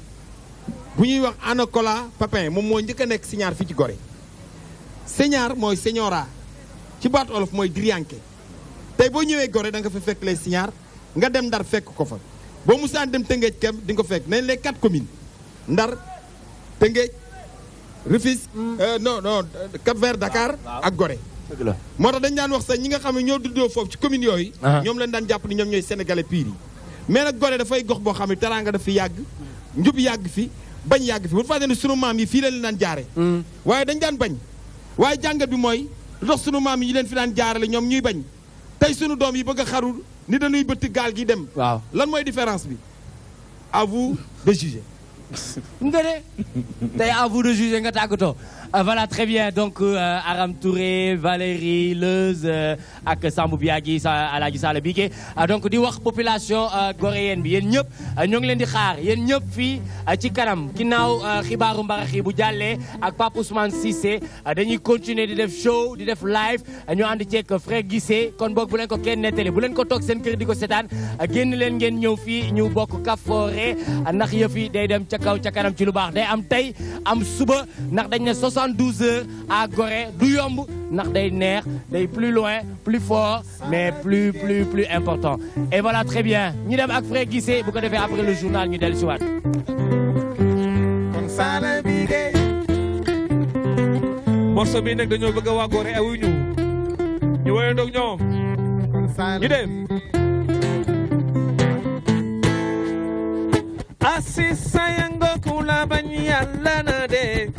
bu ñuy wax Anacola Papin moom moo njëkk a nekk signaar fii ci Gorée signaar mooy señora ci baatu olof mooy diriyanke tey boo ñëwee Gorée da nga fa fekk les signaar nga dem Ndar fekk ko fa boo musaan dem Tëngéej kem di nga ko fekk nañ les 4 communes Ndar Tëngéej Rufisque non Cap-Vert Dakar ak Gorée moo tax dañ daan wax sax ñi nga xam ne ñoo duddoo foofu ci communes yooyu ñoom lañ daan jàpp ni ñoom ñooy sénégalais pire yi mais nag Gorée dafay gox boo xam ne teraanga daf fi yàgg njub yàgg fi bañ yàgg fi bu fàtte ne sunu maam yi fii la leen daan jaare waaye dañ daan bañ waaye jàngat bi mooy lu tax sunu maam yi leen fi daan jaarale ñoom ñuy bañ tey sunu doom yi bëgg a xaru ni dañuy bëtt gaal gi dem waaw lan mooy différence bi à vous de juger nga de tey à vous de juger nga tàggatoo voilà très bien donc Aram Touré Valérie Leuz ak Sambou Biagui Alaaji Sall Bigué donc di wax population goréenne bi yéen ñëpp ñoo ngi leen di xaar yéen ñëpp fii ci kanam ginnaaw xibaaru mbarax yi bu jàllee ak Pape Ousmane Cissé dañuy continuer di def show di def live ñu ànd ceeg Frère Guissé kon boog bu leen ko kenn nettali bu leen ko toog seen kër di ko seetaan génn leen ngeen ñëw fii ñu bokk kafoore ndax yëf yi day dem ca kaw ca kanam ci lu baax day am tey am suba ndax dañ ne 72 heures à Gorée du yomb ndax day neex day plus loin plus fort mais plus important et voilà très bien ñu dem ak Frère Guissé bu ko defee après le journal ñu dellu si waat morceau bi nag dañoo bëgg a waa Gorée awuñu ñu woyandoog ñoom ñu dem asi sayango kula bañ yàlla na de